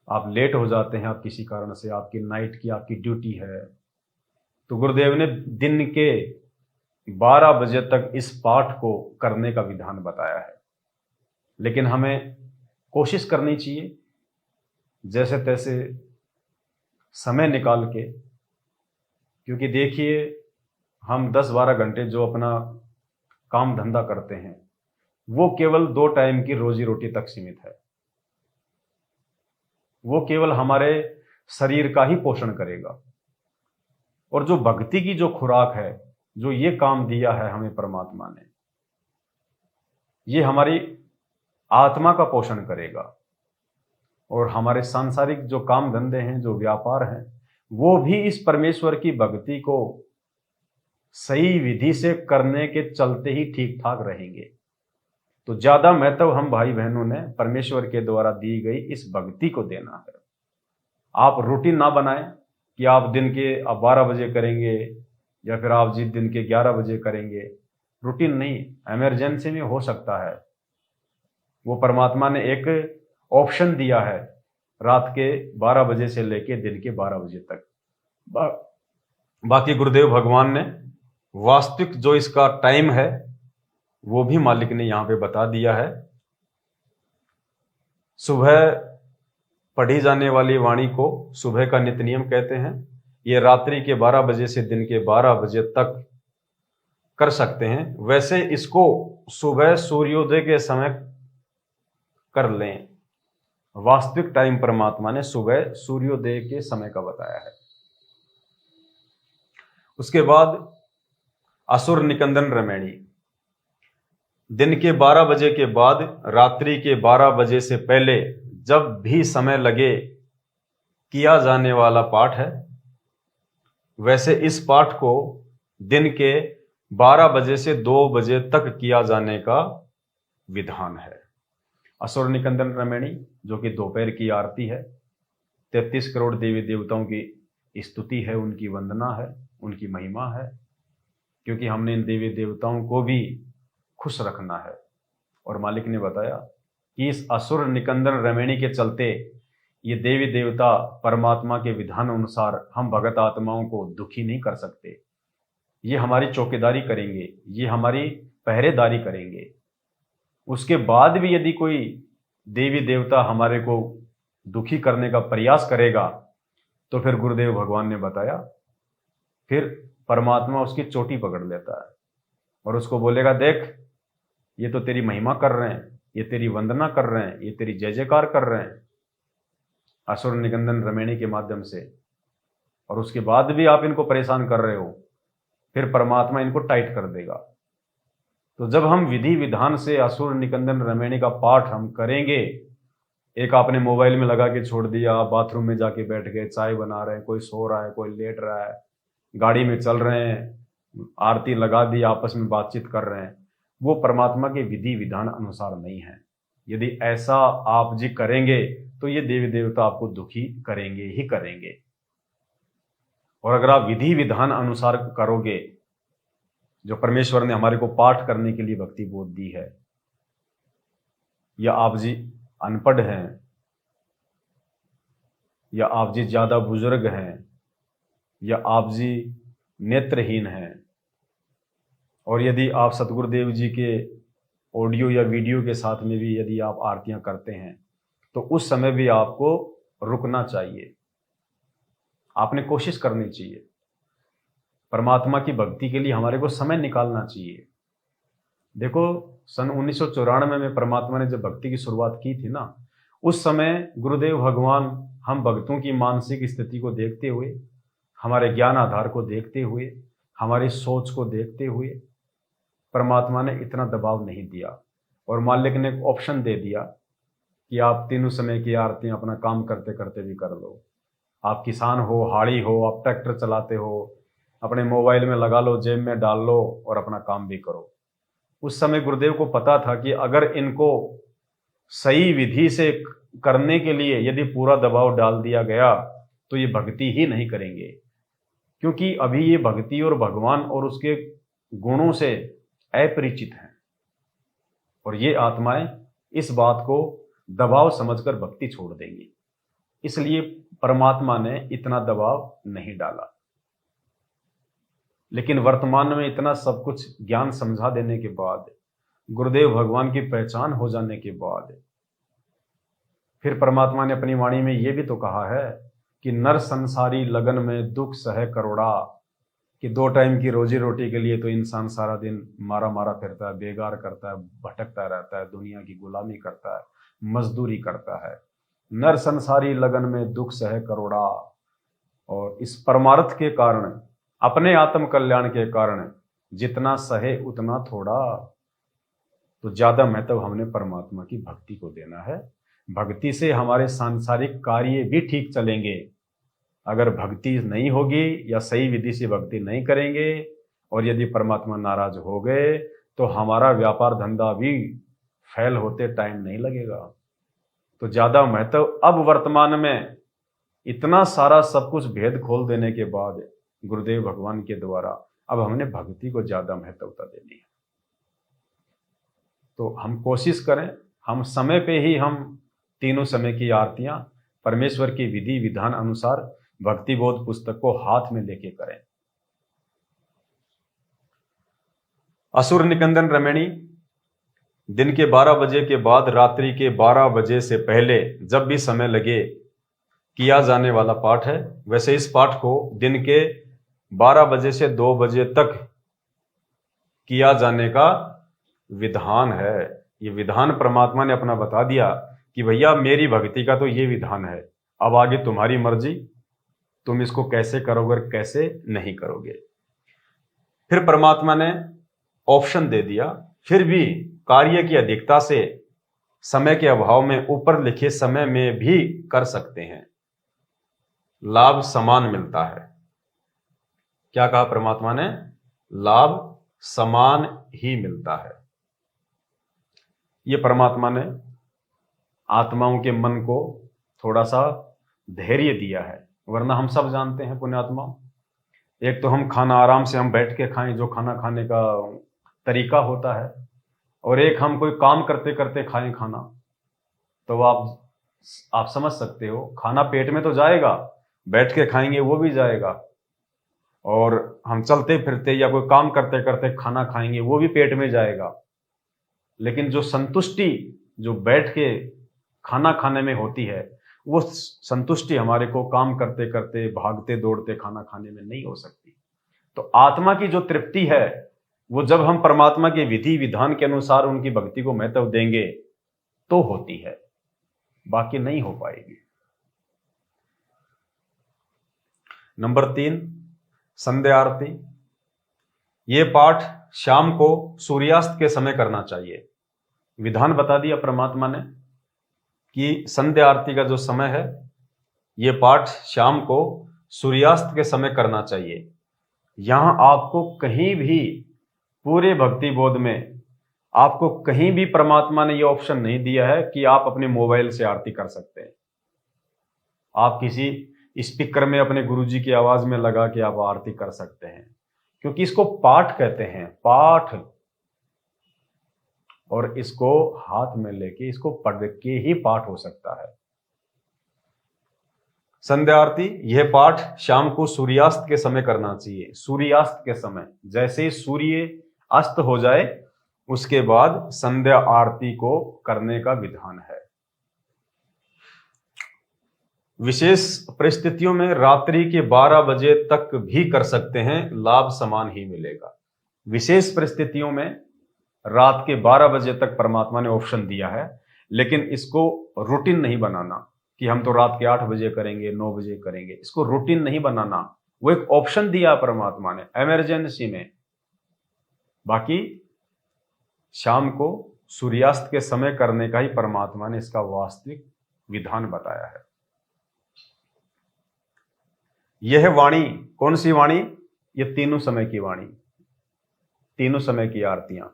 आप लेट हो जाते हैं, आप किसी कारण से, आपकी नाइट की आपकी ड्यूटी है, तो गुरुदेव ने दिन के 12 बजे तक इस पाठ को करने का विधान बताया है। लेकिन हमें कोशिश करनी चाहिए जैसे तैसे समय निकाल के, क्योंकि देखिए हम 10-12 घंटे जो अपना काम धंधा करते हैं वो केवल 2 टाइम की रोजी रोटी तक सीमित है। वो केवल हमारे शरीर का ही पोषण करेगा। और जो भक्ति की जो खुराक है, जो ये काम दिया है हमें परमात्मा ने, ये हमारी आत्मा का पोषण करेगा। और हमारे सांसारिक जो काम धंधे हैं, जो व्यापार हैं, वो भी इस परमेश्वर की भक्ति को सही विधि से करने के चलते ही ठीक ठाक रहेंगे। तो ज्यादा महत्व हम भाई बहनों ने परमेश्वर के द्वारा दी गई इस भक्ति को देना है। आप रूटीन ना बनाएं कि आप दिन के 12 बजे करेंगे या फिर आप जिस दिन के 11 बजे करेंगे। रूटीन नहीं, इमरजेंसी में हो सकता है। वो परमात्मा ने एक ऑप्शन दिया है रात के 12 बजे से लेके दिन के 12 बजे तक। बाकी गुरुदेव भगवान ने वास्तविक जो इसका टाइम है वो भी मालिक ने यहां पे बता दिया है। सुबह पढ़ी जाने वाली वाणी को सुबह का नित्य नियम कहते हैं। ये रात्रि के 12 बजे से दिन के 12 बजे तक कर सकते हैं। वैसे इसको सुबह सूर्योदय के समय कर लें। वास्तविक टाइम परमात्मा ने सुबह सूर्योदय के समय का बताया है। उसके बाद असुर निकंदन रमैणी, दिन के 12 बजे के बाद रात्रि के 12 बजे से पहले जब भी समय लगे किया जाने वाला पाठ है। वैसे इस पाठ को दिन के 12 बजे से 2 बजे तक किया जाने का विधान है। असुर निकंदन रमैणी जो कि दोपहर की आरती है, 33 करोड़ देवी देवताओं की स्तुति है, उनकी वंदना है, उनकी महिमा है, क्योंकि हमने इन देवी देवताओं को भी खुश रखना है। और मालिक ने बताया कि इस असुर निकंदन रमैणी के चलते ये देवी देवता परमात्मा के विधान अनुसार हम भगत आत्माओं को दुखी नहीं कर सकते। ये हमारी चौकीदारी करेंगे, ये हमारी पहरेदारी करेंगे। उसके बाद भी यदि कोई देवी देवता हमारे को दुखी करने का प्रयास करेगा तो फिर गुरुदेव भगवान ने बताया फिर परमात्मा उसकी चोटी पकड़ लेता है और उसको बोलेगा, देख ये तो तेरी महिमा कर रहे हैं, ये तेरी वंदना कर रहे हैं, ये तेरी जय जयकार कर रहे हैं असुर निकंदन रमैणी के माध्यम से, और उसके बाद भी आप इनको परेशान कर रहे हो। फिर परमात्मा इनको टाइट कर देगा। तो जब हम विधि विधान से असुर निकंदन रमैणी का पाठ हम करेंगे, एक आपने मोबाइल में लगा के छोड़ दिया, बाथरूम में जाके बैठ गए, चाय बना रहे हैं, कोई सो रहा है, कोई लेट रहा है, गाड़ी में चल रहे हैं, आरती लगा दी, आपस में बातचीत कर रहे हैं, वो परमात्मा के विधि विधान अनुसार नहीं है। यदि ऐसा आप जी करेंगे तो ये देवी देवता आपको दुखी करेंगे ही करेंगे। और अगर आप विधि विधान अनुसार करोगे, जो परमेश्वर ने हमारे को पाठ करने के लिए भक्ति बोध दी है, या आप जी अनपढ़ हैं, या आप जी ज्यादा बुजुर्ग हैं, या आप जी नेत्रहीन हैं, और यदि आप सतगुरुदेव जी के ऑडियो या वीडियो के साथ में भी यदि आप आरतियां करते हैं तो उस समय भी आपको रुकना चाहिए, आपने कोशिश करनी चाहिए। परमात्मा की भक्ति के लिए हमारे को समय निकालना चाहिए। देखो सन 1994 में परमात्मा ने जब भक्ति की शुरुआत की थी ना, उस समय गुरुदेव भगवान हम भक्तों की मानसिक स्थिति को देखते हुए, हमारे ज्ञान आधार को देखते हुए, हमारी सोच को देखते हुए परमात्मा ने इतना दबाव नहीं दिया। और मालिक ने एक ऑप्शन दे दिया कि आप तीनों समय की आरतियां अपना काम करते करते भी कर लो। आप किसान हो, हाड़ी हो, आप ट्रैक्टर चलाते हो, अपने मोबाइल में लगा लो, जेब में डाल लो और अपना काम भी करो। उस समय गुरुदेव को पता था कि अगर इनको सही विधि से करने के लिए यदि पूरा दबाव डाल दिया गया तो ये भक्ति ही नहीं करेंगे, क्योंकि अभी ये भक्ति और भगवान और उसके गुणों से अपरिचित हैं और ये आत्माएं इस बात को दबाव समझकर भक्ति छोड़ देंगी। इसलिए परमात्मा ने इतना दबाव नहीं डाला। लेकिन वर्तमान में इतना सब कुछ ज्ञान समझा देने के बाद, गुरुदेव भगवान की पहचान हो जाने के बाद, फिर परमात्मा ने अपनी वाणी में ये भी तो कहा है कि नर संसारी लगन में दुख सह करोड़ा, कि 2 टाइम की रोजी रोटी के लिए तो इंसान सारा दिन मारा मारा फिरता है, बेगार करता है, भटकता रहता है, दुनिया की गुलामी करता है, मजदूरी करता है। नर संसारी लगन में दुख सह करोड़ा, और इस परमार्थ के कारण, अपने आत्म कल्याण के कारण जितना सहे उतना थोड़ा। तो ज्यादा महत्व हमने परमात्मा की भक्ति को देना है। भक्ति से हमारे सांसारिक कार्य भी ठीक चलेंगे। अगर भक्ति नहीं होगी या सही विधि से भक्ति नहीं करेंगे और यदि परमात्मा नाराज हो गए तो हमारा व्यापार धंधा भी फेल होते टाइम नहीं लगेगा। तो ज्यादा महत्व अब वर्तमान में इतना सारा सब कुछ भेद खोल देने के बाद गुरुदेव भगवान के द्वारा अब हमने भक्ति को ज्यादा महत्वता देनी है। तो हम कोशिश करें, हम समय पे ही हम तीनों समय की आरतियां परमेश्वर की विधि विधान अनुसार भक्ति बोध पुस्तक को हाथ में लेके करें। असुर निकंदन रमणी, दिन के 12 बजे के बाद रात्रि के 12 बजे से पहले जब भी समय लगे किया जाने वाला पाठ है। वैसे इस पाठ को दिन के 12 बजे से 2 बजे तक किया जाने का विधान है। ये विधान परमात्मा ने अपना बता दिया कि भैया मेरी भक्ति का तो ये विधान है, अब आगे तुम्हारी मर्जी, तुम इसको कैसे करोगे और कैसे नहीं करोगे। फिर परमात्मा ने ऑप्शन दे दिया, फिर भी कार्य की अधिकता से समय के अभाव में ऊपर लिखे समय में भी कर सकते हैं, लाभ समान मिलता है। क्या कहा परमात्मा ने? लाभ समान ही मिलता है। ये परमात्मा ने आत्माओं के मन को थोड़ा सा धैर्य दिया है, वरना हम सब जानते हैं पुण्यात्मा, एक तो हम खाना आराम से हम बैठ के खाएं जो खाना खाने का तरीका होता है, और एक हम कोई काम करते करते खाएं खाना। तो आप समझ सकते हो, खाना पेट में तो जाएगा, बैठ के खाएंगे वो भी जाएगा, और हम चलते फिरते या कोई काम करते करते खाना खाएंगे वो भी पेट में जाएगा। लेकिन जो संतुष्टि जो बैठ के खाना खाने में होती है, वो संतुष्टि हमारे को काम करते करते भागते दौड़ते खाना खाने में नहीं हो सकती। तो आत्मा की जो तृप्ति है वो जब हम परमात्मा के विधि विधान के अनुसार उनकी भक्ति को महत्व देंगे तो होती है, बाकी नहीं हो पाएगी। नंबर 3, संध्या आरती। ये पाठ शाम को सूर्यास्त के समय करना चाहिए। विधान बता दिया परमात्मा ने कि संध्या आरती का जो समय है ये पाठ शाम को सूर्यास्त के समय करना चाहिए। यहां आपको कहीं भी पूरे भक्ति बोध में आपको कहीं भी परमात्मा ने ये ऑप्शन नहीं दिया है कि आप अपने मोबाइल से आरती कर सकते हैं। आप किसी स्पीकर में अपने गुरुजी की आवाज में लगा के आप आरती कर सकते हैं, क्योंकि इसको पाठ कहते हैं, पाठ, और इसको हाथ में लेके इसको पढ़ के ही पाठ हो सकता है। संध्या आरती यह पाठ शाम को सूर्यास्त के समय करना चाहिए। सूर्यास्त के समय, जैसे ही सूर्य अस्त हो जाए उसके बाद संध्या आरती को करने का विधान है। विशेष परिस्थितियों में रात्रि के 12 बजे तक भी कर सकते हैं, लाभ समान ही मिलेगा। विशेष परिस्थितियों में रात के 12 बजे तक परमात्मा ने ऑप्शन दिया है, लेकिन इसको रूटीन नहीं बनाना कि हम तो रात के 8 बजे करेंगे, 9 बजे करेंगे। इसको रूटीन नहीं बनाना, वो एक ऑप्शन दिया परमात्मा ने इमरजेंसी में। बाकी शाम को सूर्यास्त के समय करने का ही परमात्मा ने इसका वास्तविक विधान बताया है। यह वाणी कौन सी वाणी? ये तीनों समय की वाणी, तीनों समय की आरतियां।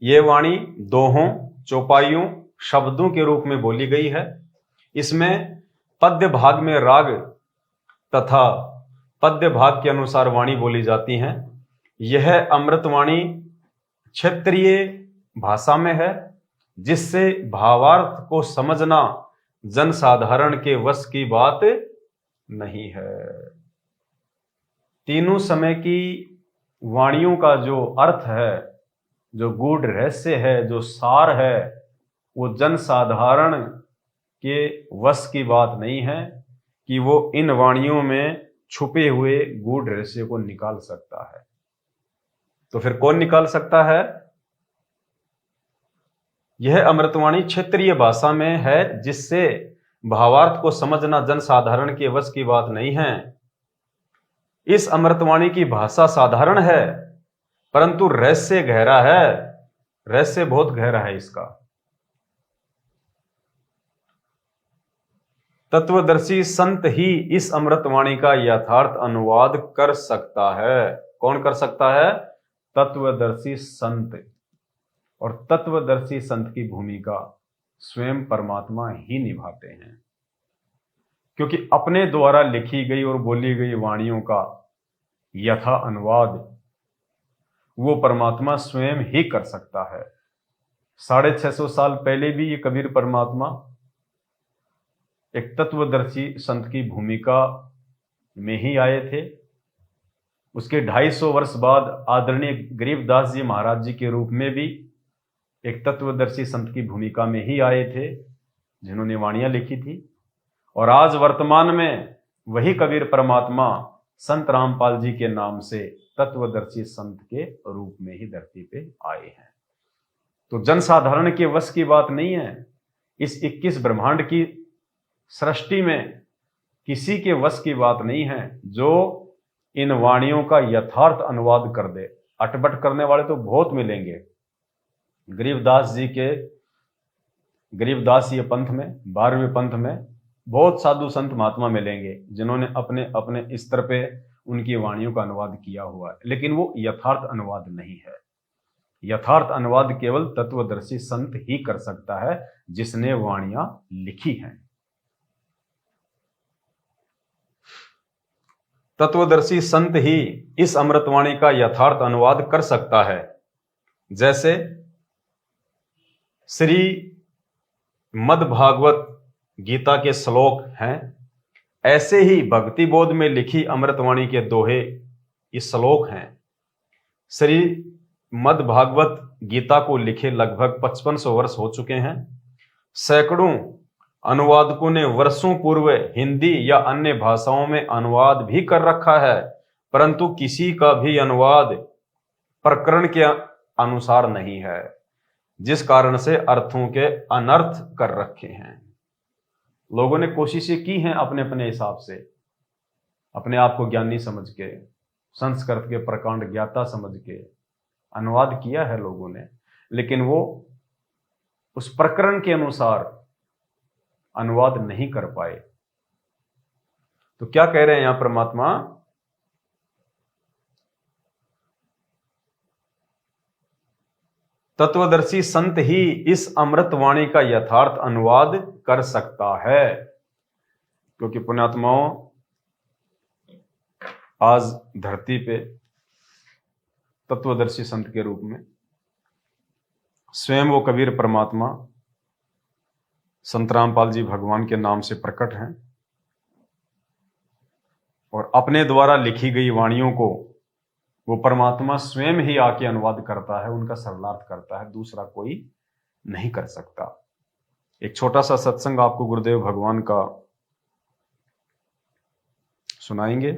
यह वाणी दोहों, चौपाइयों, शब्दों के रूप में बोली गई है। इसमें पद्य भाग में राग तथा पद्य भाग के अनुसार वाणी बोली जाती हैं। यह अमृतवाणी क्षेत्रीय भाषा में है, जिससे भावार्थ को समझना जनसाधारण के वश की बात नहीं है। तीनों समय की वाणियों का जो अर्थ है, जो गूढ़ रहस्य है, जो सार है, वो जनसाधारण के वश की बात नहीं है कि वो इन वाणियों में छुपे हुए गूढ़ रहस्य को निकाल सकता है। तो फिर कौन निकाल सकता है? यह अमृतवाणी क्षेत्रीय भाषा में है, जिससे भावार्थ को समझना जनसाधारण के वश की बात नहीं है। इस अमृतवाणी की भाषा साधारण है, परंतु रहस्य गहरा है, रहस्य बहुत गहरा है इसका। तत्वदर्शी संत ही इस अमृतवाणी का यथार्थ अनुवाद कर सकता है। कौन कर सकता है? तत्वदर्शी संत। और तत्वदर्शी संत की भूमिका स्वयं परमात्मा ही निभाते हैं, क्योंकि अपने द्वारा लिखी गई और बोली गई वाणियों का यथा अनुवाद वो परमात्मा स्वयं ही कर सकता है। 650 साल पहले भी ये कबीर परमात्मा एक तत्वदर्शी संत की भूमिका में ही आए थे। उसके 250 वर्ष बाद आदरणीय गरीबदास जी महाराज जी के रूप में भी एक तत्वदर्शी संत की भूमिका में ही आए थे, जिन्होंने वाणियां लिखी थी। और आज वर्तमान में वही कबीर परमात्मा संत रामपाल जी के नाम से तत्वदर्शी संत के रूप में ही धरती पे आए हैं। तो जनसाधारण के वश की बात नहीं है। इस 21 ब्रह्मांड की सृष्टि में किसी के वश की बात नहीं है जो इन वाणियों का यथार्थ अनुवाद कर दे। अटपट करने वाले तो बहुत मिलेंगे। गरीबदास जी के गरीबदासीय पंथ में, 12वें पंथ में बहुत साधु संत महात्मा मिलेंगे जिन्होंने अपने अपने स्तर पे उनकी वाणियों का अनुवाद किया हुआ है, लेकिन वो यथार्थ अनुवाद नहीं है। यथार्थ अनुवाद केवल तत्वदर्शी संत ही कर सकता है, जिसने वाणियां लिखी हैं। तत्वदर्शी संत ही इस अमृतवाणी का यथार्थ अनुवाद कर सकता है। जैसे श्री मद्भागवत गीता के श्लोक हैं, ऐसे ही भक्ति बोध में लिखी अमृतवाणी के दोहे ये श्लोक हैं। श्री मद्भागवत गीता को लिखे लगभग 5500 वर्ष हो चुके हैं। सैकड़ों अनुवादकों ने वर्षों पूर्व हिंदी या अन्य भाषाओं में अनुवाद भी कर रखा है, परंतु किसी का भी अनुवाद प्रकरण के अनुसार नहीं है, जिस कारण से अर्थों के अनर्थ कर रखे हैं। लोगों ने कोशिशें की हैं अपने अपने हिसाब से, अपने आप को ज्ञानी समझ के, संस्कृत के प्रकांड ज्ञाता समझ के अनुवाद किया है लोगों ने, लेकिन वो उस प्रकरण के अनुसार अनुवाद नहीं कर पाए। तो क्या कह रहे हैं यहां परमात्मा? तत्वदर्शी संत ही इस अमृतवाणी का यथार्थ अनुवाद कर सकता है, क्योंकि पुण्यात्माओं आज धरती पे तत्वदर्शी संत के रूप में स्वयं वो कबीर परमात्मा संत रामपाल जी भगवान के नाम से प्रकट हैं और अपने द्वारा लिखी गई वाणियों को वो परमात्मा स्वयं ही आके अनुवाद करता है, उनका सरलार्थ करता है, दूसरा कोई नहीं कर सकता। एक छोटा सा सत्संग आपको गुरुदेव भगवान का सुनाएंगे,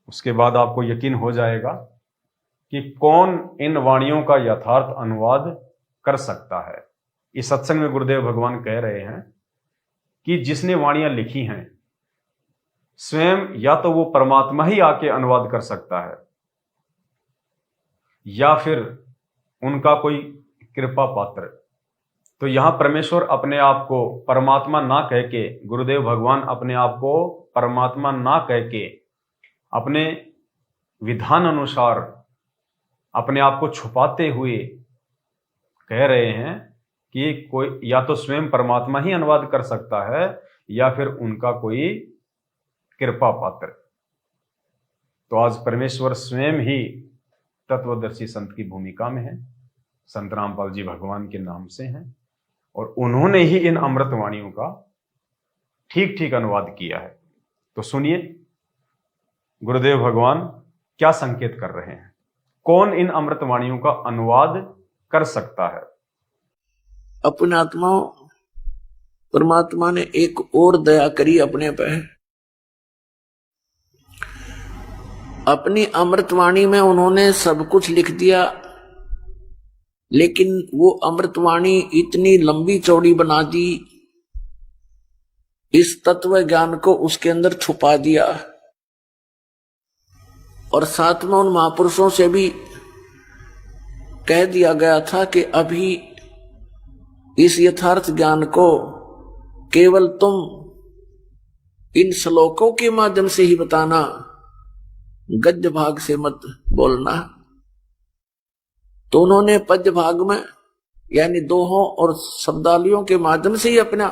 उसके बाद आपको यकीन हो जाएगा कि कौन इन वाणियों का यथार्थ अनुवाद कर सकता है। इस सत्संग में गुरुदेव भगवान कह रहे हैं कि जिसने वाणियां लिखी हैं स्वयं या तो वो परमात्मा ही आके अनुवाद कर सकता है, या फिर उनका कोई कृपा पात्र तो यहां परमेश्वर अपने आप को परमात्मा ना कह के, गुरुदेव भगवान अपने आप को परमात्मा ना कह के अपने विधान अनुसार अपने आप को छुपाते हुए कह रहे हैं कि कोई या तो स्वयं परमात्मा ही अनुवाद कर सकता है या फिर उनका कोई कृपा पात्र। तो आज परमेश्वर स्वयं ही तत्वदर्शी संत की भूमिका में है, संत रामपाल जी भगवान के नाम से हैं, और उन्होंने ही इन अमृतवाणियों का ठीक ठीक अनुवाद किया है। तो सुनिए गुरुदेव भगवान क्या संकेत कर रहे हैं, कौन इन अमृतवाणियों का अनुवाद कर सकता है। अपने आत्मा परमात्मा ने एक और दया करी अपने पे। अपनी अमृतवाणी में उन्होंने सब कुछ लिख दिया, लेकिन वो अमृतवाणी इतनी लंबी चौड़ी बना दी, इस तत्व ज्ञान को उसके अंदर छुपा दिया। और साथ में उन महापुरुषों से भी कह दिया गया था कि अभी इस यथार्थ ज्ञान को केवल तुम इन श्लोकों के माध्यम से ही बताना, गद्य भाग से मत बोलना। तो उन्होंने पद्य भाग में यानी दोहों और शब्दावलियों के माध्यम से ही अपना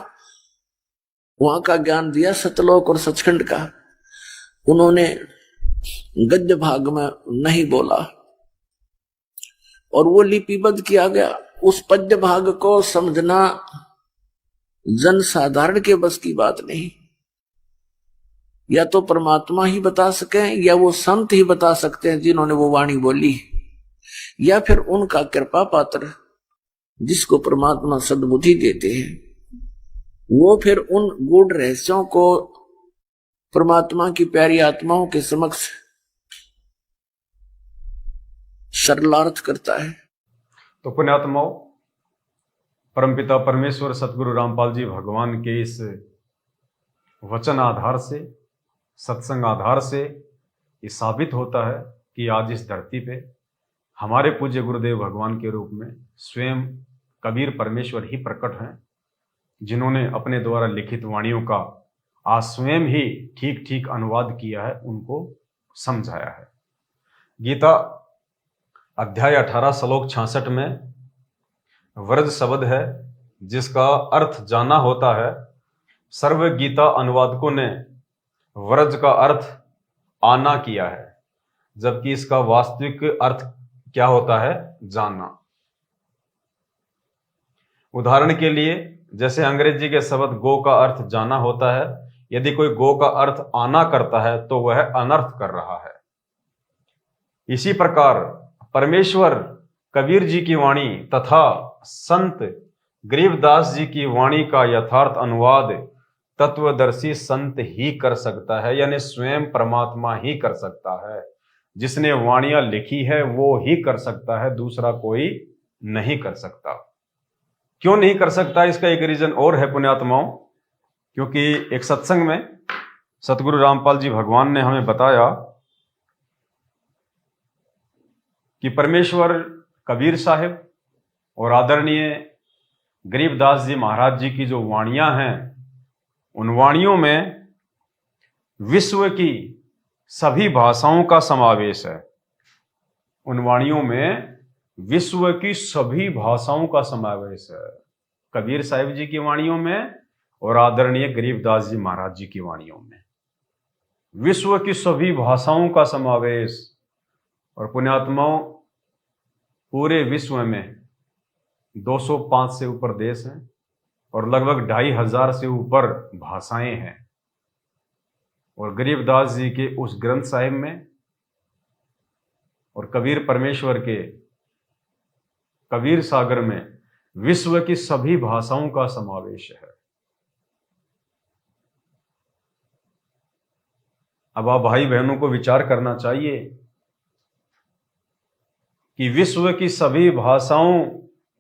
वहां का ज्ञान दिया, सतलोक और सचखंड का। उन्होंने गद्य भाग में नहीं बोला और वो लिपिबद्ध किया गया। उस पद्य भाग को समझना जन साधारण के बस की बात नहीं। या तो परमात्मा ही बता सके या वो संत ही बता सकते हैं जिन्होंने वो वाणी बोली, या फिर उनका कृपा पात्र जिसको परमात्मा सद्बुद्धि देते हैं, वो फिर उन गूढ़ रहस्यों को परमात्मा की प्यारी आत्माओं के समक्ष सरलार्थ करता है। तो पुण्यात्माओं, परमपिता परमेश्वर सतगुरु रामपाल जी भगवान के इस वचन आधार से, सत्संग आधार से ये साबित होता है कि आज इस धरती पे हमारे पूज्य गुरुदेव भगवान के रूप में स्वयं कबीर परमेश्वर ही प्रकट हैं, जिन्होंने अपने द्वारा लिखित वाणियों का आज स्वयं ही ठीक ठीक अनुवाद किया है, उनको समझाया है। गीता अध्याय 18 श्लोक 66 में व्रज शब्द है जिसका अर्थ जाना होता है। सर्व गीता अनुवादकों ने व्रज का अर्थ आना किया है, जबकि इसका वास्तविक अर्थ क्या होता है? जानना। उदाहरण के लिए, जैसे अंग्रेजी के शब्द गो का अर्थ जाना होता है, यदि कोई गो का अर्थ आना करता है तो वह अनर्थ कर रहा है। इसी प्रकार परमेश्वर कबीर जी की वाणी तथा संत गरीबदास जी की वाणी का यथार्थ अनुवाद तत्वदर्शी संत ही कर सकता है, यानी स्वयं परमात्मा ही कर सकता है। जिसने वाणियां लिखी है वो ही कर सकता है, दूसरा कोई नहीं कर सकता। क्यों नहीं कर सकता? इसका एक रीजन और है पुण्यात्माओं, क्योंकि एक सत्संग में सतगुरु रामपाल जी भगवान ने हमें बताया कि परमेश्वर कबीर साहिब और आदरणीय गरीबदास जी महाराज जी की जो वाणियां हैं, उन वाणियों में विश्व की सभी भाषाओं का समावेश है। उन वाणियों में विश्व की सभी भाषाओं का समावेश है, कबीर साहिब जी की वाणियों में और आदरणीय गरीबदास जी महाराज जी की वाणियों में विश्व की सभी भाषाओं का समावेश। और पुण्यात्माओं, पूरे विश्व में 205 से ऊपर देश हैं और लगभग 2500 से ऊपर भाषाएं हैं। और गरीबदास जी के उस ग्रंथ साहिब में और कबीर परमेश्वर के कबीर सागर में विश्व की सभी भाषाओं का समावेश है। अब आप भाई बहनों को विचार करना चाहिए कि विश्व की सभी भाषाओं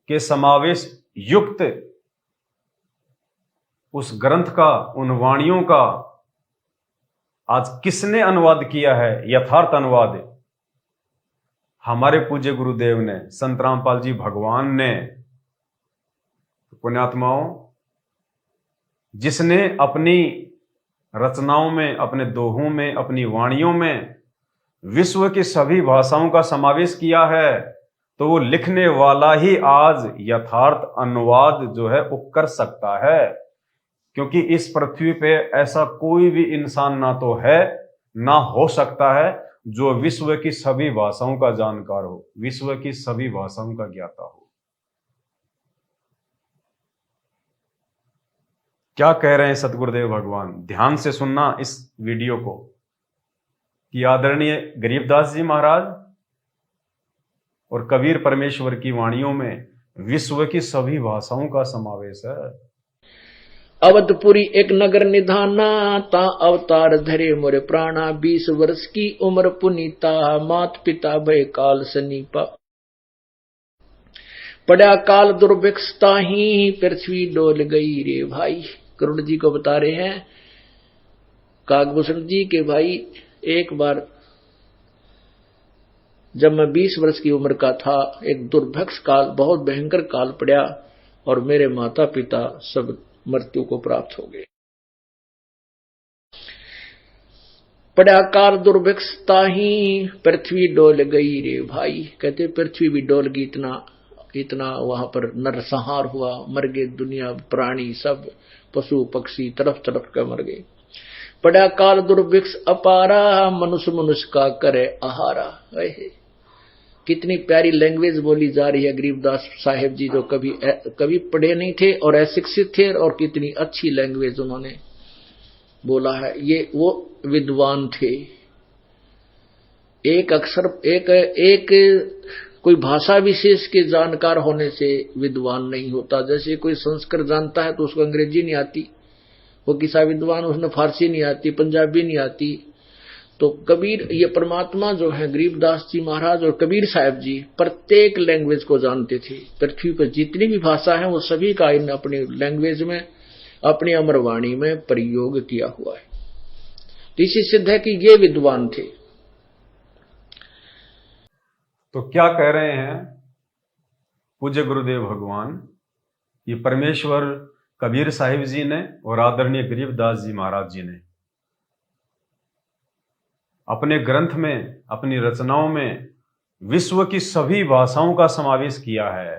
के समावेश युक्त उस ग्रंथ का, उन वाणियों का आज किसने अनुवाद किया है? यथार्थ अनुवाद हमारे पूज्य गुरुदेव ने, संत रामपाल जी भगवान ने तो पुण्यात्माओं, जिसने अपनी रचनाओं में, अपने दोहों में, अपनी वाणियों में विश्व की सभी भाषाओं का समावेश किया है, तो वो लिखने वाला ही आज यथार्थ अनुवाद जो है वो कर सकता है। क्योंकि इस पृथ्वी पे ऐसा कोई भी इंसान ना तो है ना हो सकता है जो विश्व की सभी भाषाओं का जानकार हो, विश्व की सभी भाषाओं का ज्ञाता हो। क्या कह रहे हैं सतगुरुदेव भगवान? ध्यान से सुनना इस वीडियो को कि आदरणीय गरीबदास जी महाराज और कबीर परमेश्वर की वाणियों में विश्व की सभी भाषाओं का समावेश है। अवधपुरी एक नगर निधाना, ता अवतार धरे मोरे प्राणा, 20 वर्ष की उम्र पुनीता, मात पिता भय काल सनीपा। पड़ा काल दुर्भिक्षता ही, पृथ्वी डोल गई रे भाई। करुण जी को बता रहे हैं काकभूषण जी के भाई, एक बार जब मैं 20 वर्ष की उम्र का था, एक दुर्भिक्ष काल, बहुत भयंकर काल पड़ा और मेरे माता पिता सब मृत्यु को प्राप्त हो गए। पड़ा काल दुर्भिक्षता ही, पृथ्वी डोल गई रे भाई। कहते पृथ्वी भी डोल गई, इतना वहां पर नरसंहार हुआ, मर गए दुनिया, प्राणी सब, पशु पक्षी तरफ तरफ का मर गए। पड़ा काल दुर्भिक्ष अपारा, मनुष्य मनुष्य का करे आहारा। कितनी प्यारी लैंग्वेज बोली जा रही है गरीबदास साहेब जी, जो कभी पढ़े नहीं थे और अशिक्षित थे, और कितनी अच्छी लैंग्वेज उन्होंने बोला है। ये वो विद्वान थे। एक अक्षर, एक कोई भाषा विशेष के जानकार होने से विद्वान नहीं होता। जैसे कोई संस्कृत जानता है तो उसको अंग्रेजी नहीं आती, वो किसा विद्वान, उसने फारसी नहीं आती, पंजाबी नहीं आती। तो कबीर, ये परमात्मा जो है गरीबदास जी महाराज और कबीर साहब जी, प्रत्येक लैंग्वेज को जानते थे। पृथ्वी पर जितनी भी भाषा है वो सभी का इन अपनी लैंग्वेज में, अपनी अमरवाणी में प्रयोग किया हुआ है। तो इसी सिद्ध है कि ये विद्वान थे। तो क्या कह रहे हैं पूज्य गुरुदेव भगवान? ये परमेश्वर कबीर साहिब जी ने और आदरणीय गरीबदास जी महाराज जी ने अपने ग्रंथ में, अपनी रचनाओं में विश्व की सभी भाषाओं का समावेश किया है।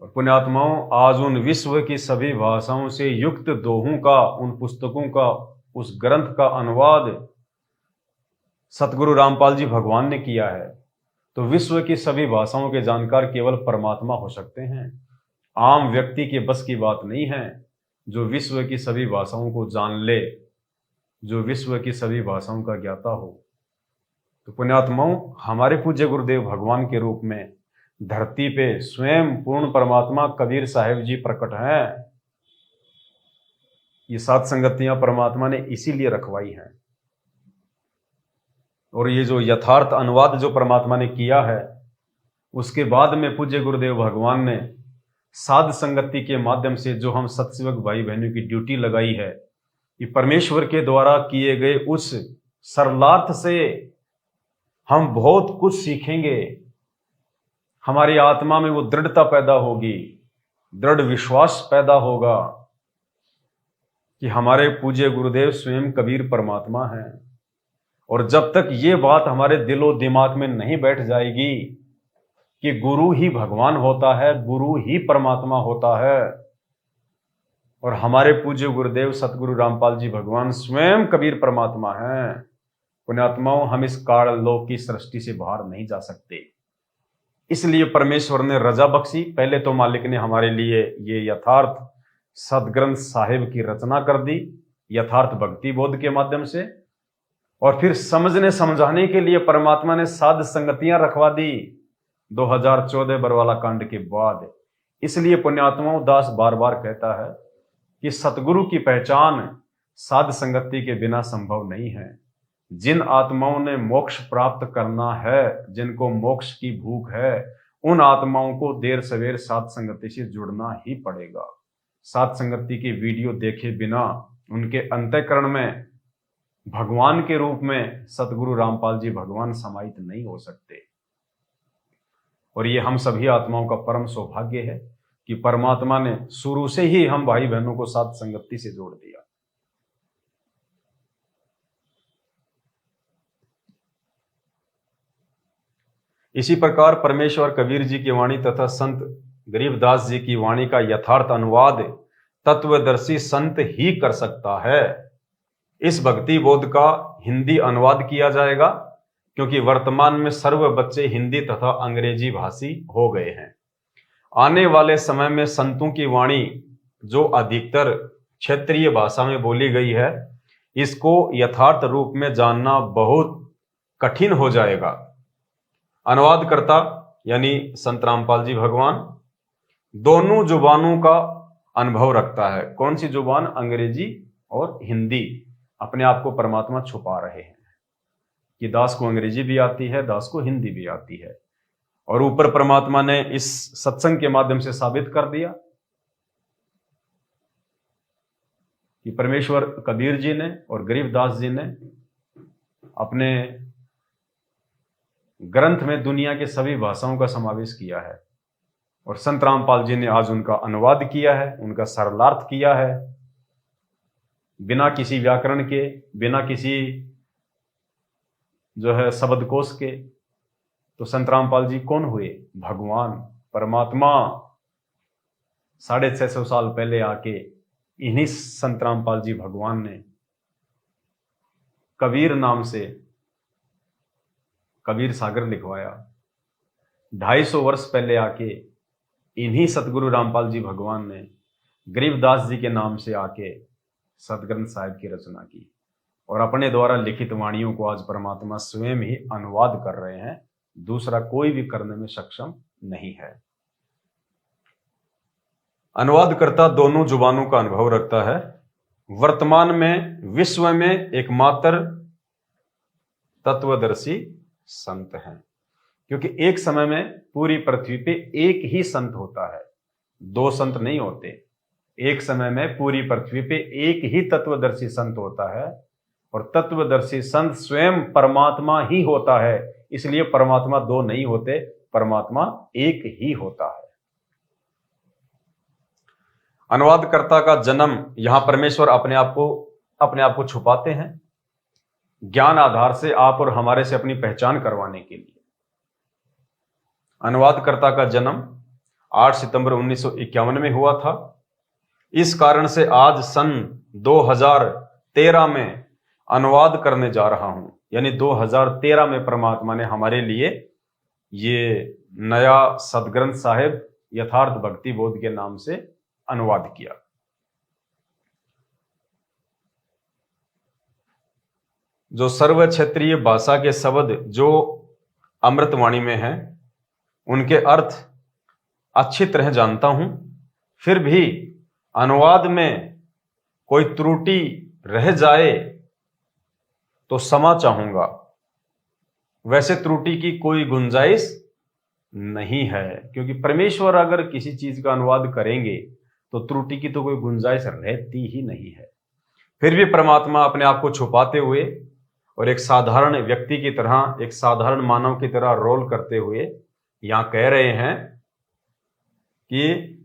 और पुण्यात्माओं, आज उन विश्व की सभी भाषाओं से युक्त दोहों का, उन पुस्तकों का, उस ग्रंथ का अनुवाद सतगुरु रामपाल जी भगवान ने किया है। तो विश्व की सभी भाषाओं के जानकार केवल परमात्मा हो सकते हैं। आम व्यक्ति के बस की बात नहीं है जो विश्व की सभी भाषाओं को जान ले, जो विश्व की सभी भाषाओं का ज्ञाता हो। तो पुण्यात्माओं, हमारे पूज्य गुरुदेव भगवान के रूप में धरती पे स्वयं पूर्ण परमात्मा कबीर साहिब जी प्रकट हैं। ये 7 संगतियां परमात्मा ने इसीलिए रखवाई हैं। और ये जो यथार्थ अनुवाद जो परमात्मा ने किया है, उसके बाद में पूज्य गुरुदेव भगवान ने साध संगति के माध्यम से जो हम सत्सेवक भाई बहनों की ड्यूटी लगाई है, ये परमेश्वर के द्वारा किए गए उस सरलार्थ से हम बहुत कुछ सीखेंगे। हमारी आत्मा में वो दृढ़ता पैदा होगी, दृढ़ विश्वास पैदा होगा कि हमारे पूज्य गुरुदेव स्वयं कबीर परमात्मा हैं। और जब तक ये बात हमारे दिलो दिमाग में नहीं बैठ जाएगी कि गुरु ही भगवान होता है, गुरु ही परमात्मा होता है, और हमारे पूज्य गुरुदेव सतगुरु रामपाल जी भगवान स्वयं कबीर परमात्मा हैं, पुण्यात्माओं, हम इस काल लोक की सृष्टि से बाहर नहीं जा सकते। इसलिए परमेश्वर ने रजा बख्शी। पहले तो मालिक ने हमारे लिए ये यथार्थ सदग्रंथ साहिब की रचना कर दी, यथार्थ भक्ति बोध के माध्यम से, और फिर समझने समझाने के लिए परमात्मा ने साध संगतियां रखवा दी 2014 बरवाला कांड के बाद। इसलिए पुण्यात्माओं, दास बार बार कहता है कि सतगुरु की पहचान साध संगति के बिना संभव नहीं है। जिन आत्माओं ने मोक्ष प्राप्त करना है, जिनको मोक्ष की भूख है, उन आत्माओं को देर सवेर साध संगति से जुड़ना ही पड़ेगा। साध संगति की वीडियो देखे बिना उनके अंतःकरण में भगवान के रूप में सतगुरु रामपाल जी भगवान समाहित नहीं हो सकते। और ये हम सभी आत्माओं का परम सौभाग्य है कि परमात्मा ने शुरू से ही हम भाई बहनों को साथ संगति से जोड़ दिया। इसी प्रकार परमेश्वर कबीर जी की वाणी तथा संत गरीबदास जी की वाणी का यथार्थ अनुवाद तत्वदर्शी संत ही कर सकता है। इस भक्ति बोध का हिंदी अनुवाद किया जाएगा, क्योंकि वर्तमान में सर्व बच्चे हिंदी तथा अंग्रेजी भाषी हो गए हैं। आने वाले समय में संतों की वाणी जो अधिकतर क्षेत्रीय भाषा में बोली गई है, इसको यथार्थ रूप में जानना बहुत कठिन हो जाएगा। अनुवादकर्ता यानी संत रामपाल जी भगवान दोनों जुबानों का अनुभव रखता है। कौन सी जुबान? अंग्रेजी और हिंदी। अपने आप को परमात्मा छुपा रहे हैं कि दास को अंग्रेजी भी आती है, दास को हिंदी भी आती है। और ऊपर परमात्मा ने इस सत्संग के माध्यम से साबित कर दिया कि परमेश्वर कबीर जी ने और गरीबदास जी ने अपने ग्रंथ में दुनिया के सभी भाषाओं का समावेश किया है, और संत रामपाल जी ने आज उनका अनुवाद किया है, उनका सरलार्थ किया है, बिना किसी व्याकरण के, बिना किसी जो है शब्दकोश के। तो संत रामपाल जी कौन हुए? भगवान परमात्मा 650 साल पहले आके इन्हीं संत रामपाल जी भगवान ने कबीर नाम से कबीर सागर लिखवाया। 250 वर्ष पहले आके इन्हीं सतगुरु रामपाल जी भगवान ने गरीबदास जी के नाम से आके सतग्रंथ साहिब की रचना की, और अपने द्वारा लिखित वाणियों को आज परमात्मा स्वयं ही अनुवाद कर रहे हैं। दूसरा कोई भी करने में सक्षम नहीं है। अनुवादकर्ता दोनों जुबानों का अनुभव रखता है। वर्तमान में विश्व में एकमात्र तत्वदर्शी संत हैं, क्योंकि एक समय में पूरी पृथ्वी पे एक ही संत होता है, दो संत नहीं होते। एक समय में पूरी पृथ्वी पे एक ही तत्वदर्शी संत होता है, और तत्वदर्शी संत स्वयं परमात्मा ही होता है। इसलिए परमात्मा दो नहीं होते, परमात्मा एक ही होता है। अनुवादकर्ता का जन्म, यहां परमेश्वर अपने आप को छुपाते हैं ज्ञान आधार से, आप और हमारे से अपनी पहचान करवाने के लिए। अनुवादकर्ता का जन्म 8 सितंबर 1951 में हुआ था। इस कारण से आज सन 2013 में अनुवाद करने जा रहा हूं, यानी 2013 में परमात्मा ने हमारे लिए ये नया सदग्रंथ साहिब यथार्थ भक्ति बोध के नाम से अनुवाद किया। जो सर्व क्षेत्रीय भाषा के शब्द जो अमृतवाणी में हैं, उनके अर्थ अच्छी तरह जानता हूं, फिर भी अनुवाद में कोई त्रुटि रह जाए तो क्षमा चाहूंगा। वैसे त्रुटि की कोई गुंजाइश नहीं है, क्योंकि परमेश्वर अगर किसी चीज का अनुवाद करेंगे तो त्रुटि की तो कोई गुंजाइश रहती ही नहीं है। फिर भी परमात्मा अपने आप को छुपाते हुए और एक साधारण व्यक्ति की तरह, एक साधारण मानव की तरह रोल करते हुए यहां कह रहे हैं कि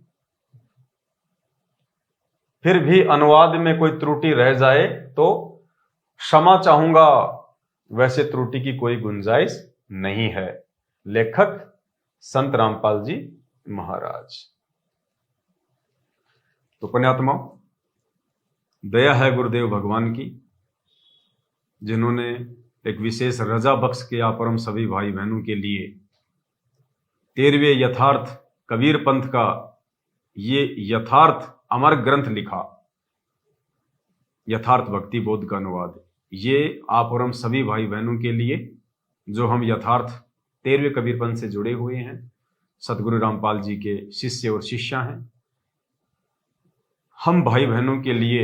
फिर भी अनुवाद में कोई त्रुटि रह जाए तो क्षमा चाहूंगा, वैसे त्रुटि की कोई गुंजाइश नहीं है। लेखक संत रामपाल जी महाराज। तो पुण्यात्मा, दया है गुरुदेव भगवान की, जिन्होंने एक विशेष रजा बख्श किया परम सभी भाई बहनों के लिए 13वें यथार्थ कबीर पंथ का ये यथार्थ अमर ग्रंथ लिखा, यथार्थ भक्ति बोध का अनुवाद। ये आप और हम सभी भाई बहनों के लिए जो हम यथार्थ 13वें कबीर पंथ से जुड़े हुए हैं, सतगुरु रामपाल जी के शिष्य और शिष्या हैं, हम भाई बहनों के लिए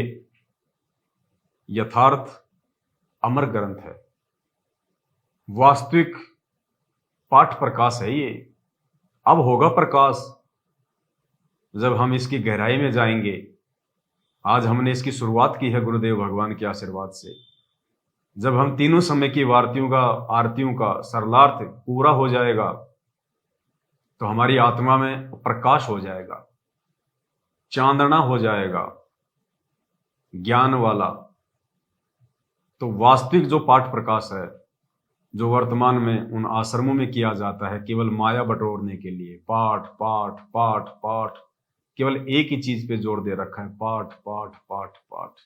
यथार्थ अमर ग्रंथ है। वास्तविक पाठ प्रकाश है ये। अब होगा प्रकाश जब हम इसकी गहराई में जाएंगे। आज हमने इसकी शुरुआत की है गुरुदेव भगवान के आशीर्वाद से। जब हम तीनों समय की आरतियों का सरलार्थ पूरा हो जाएगा तो हमारी आत्मा में प्रकाश हो जाएगा। चांदना हो जाएगा ज्ञान वाला, तो वास्तविक जो पाठ प्रकाश है जो वर्तमान में उन आश्रमों में किया जाता है केवल माया बटोरने के लिए, पाठ पाठ पाठ पाठ, केवल एक ही चीज पे जोर दे रखा है, पाठ पाठ पाठ पाठ।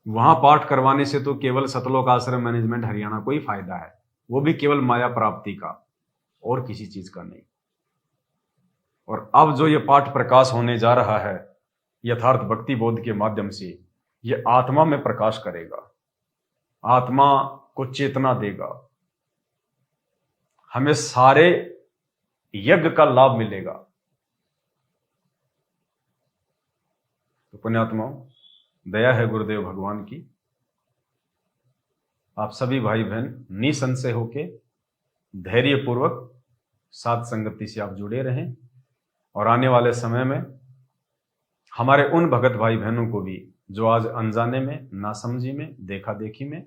वहां पाठ करवाने से तो केवल सतलोक आश्रम मैनेजमेंट हरियाणा को ही फायदा है, वो भी केवल माया प्राप्ति का, और किसी चीज का नहीं। और अब जो ये पाठ प्रकाश होने जा रहा है यथार्थ भक्ति बोध के माध्यम से, ये आत्मा में प्रकाश करेगा, आत्मा को चेतना देगा, हमें सारे यज्ञ का लाभ मिलेगा। तो पुण्यात्माओं, दया है गुरुदेव भगवान की, आप सभी भाई बहन निसंशय होके धैर्यपूर्वक साध संगति से आप जुड़े रहें, और आने वाले समय में हमारे उन भगत भाई बहनों को भी जो आज अनजाने में, नासमझी में, देखा देखी में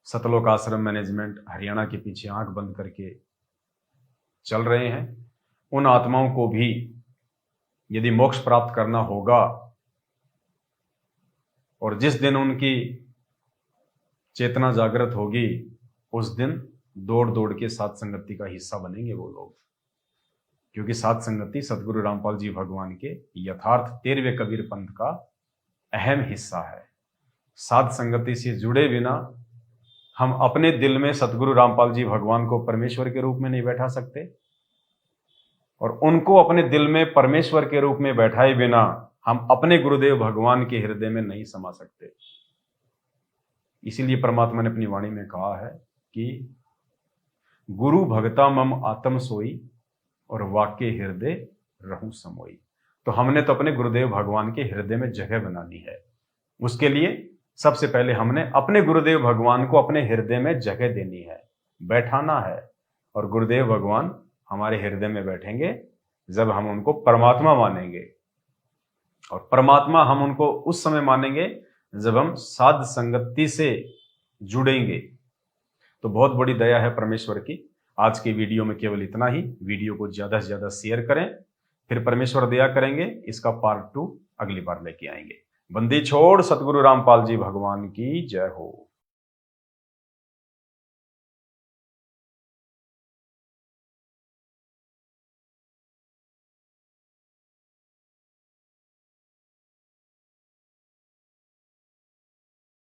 सतलोक आश्रम मैनेजमेंट हरियाणा के पीछे आंख बंद करके चल रहे हैं, उन आत्माओं को भी यदि मोक्ष प्राप्त करना होगा, और जिस दिन उनकी चेतना जागृत होगी उस दिन दौड़ दौड़ के साध संगति का हिस्सा बनेंगे वो लोग, क्योंकि साध संगति सतगुरु रामपाल जी भगवान के यथार्थ 13वें कबीर पंथ का अहम हिस्सा है। साध संगति से जुड़े बिना हम अपने दिल में सतगुरु रामपाल जी भगवान को परमेश्वर के रूप में नहीं बैठा सकते, और उनको अपने दिल में परमेश्वर के रूप में बैठाए बिना हम अपने गुरुदेव भगवान के हृदय में नहीं समा सकते। इसीलिए परमात्मा ने अपनी वाणी में कहा है कि गुरु भगता मम आत्म सोई और वाक्य हृदय रहूं समोई। तो हमने तो अपने गुरुदेव भगवान के हृदय में जगह बनानी है। उसके लिए सबसे पहले हमने अपने गुरुदेव भगवान को अपने हृदय में जगह देनी है, बैठाना है, और गुरुदेव भगवान हमारे हृदय में बैठेंगे जब हम उनको परमात्मा मानेंगे, और परमात्मा हम उनको उस समय मानेंगे जब हम साध संगति से जुड़ेंगे। तो बहुत बड़ी दया है परमेश्वर की। आज के वीडियो में केवल इतना ही। वीडियो को ज्यादा से ज्यादा शेयर करें, फिर परमेश्वर दया करेंगे, इसका पार्ट 2 अगली बार लेके आएंगे। बंदी छोड़ सतगुरु रामपाल जी भगवान की जय हो।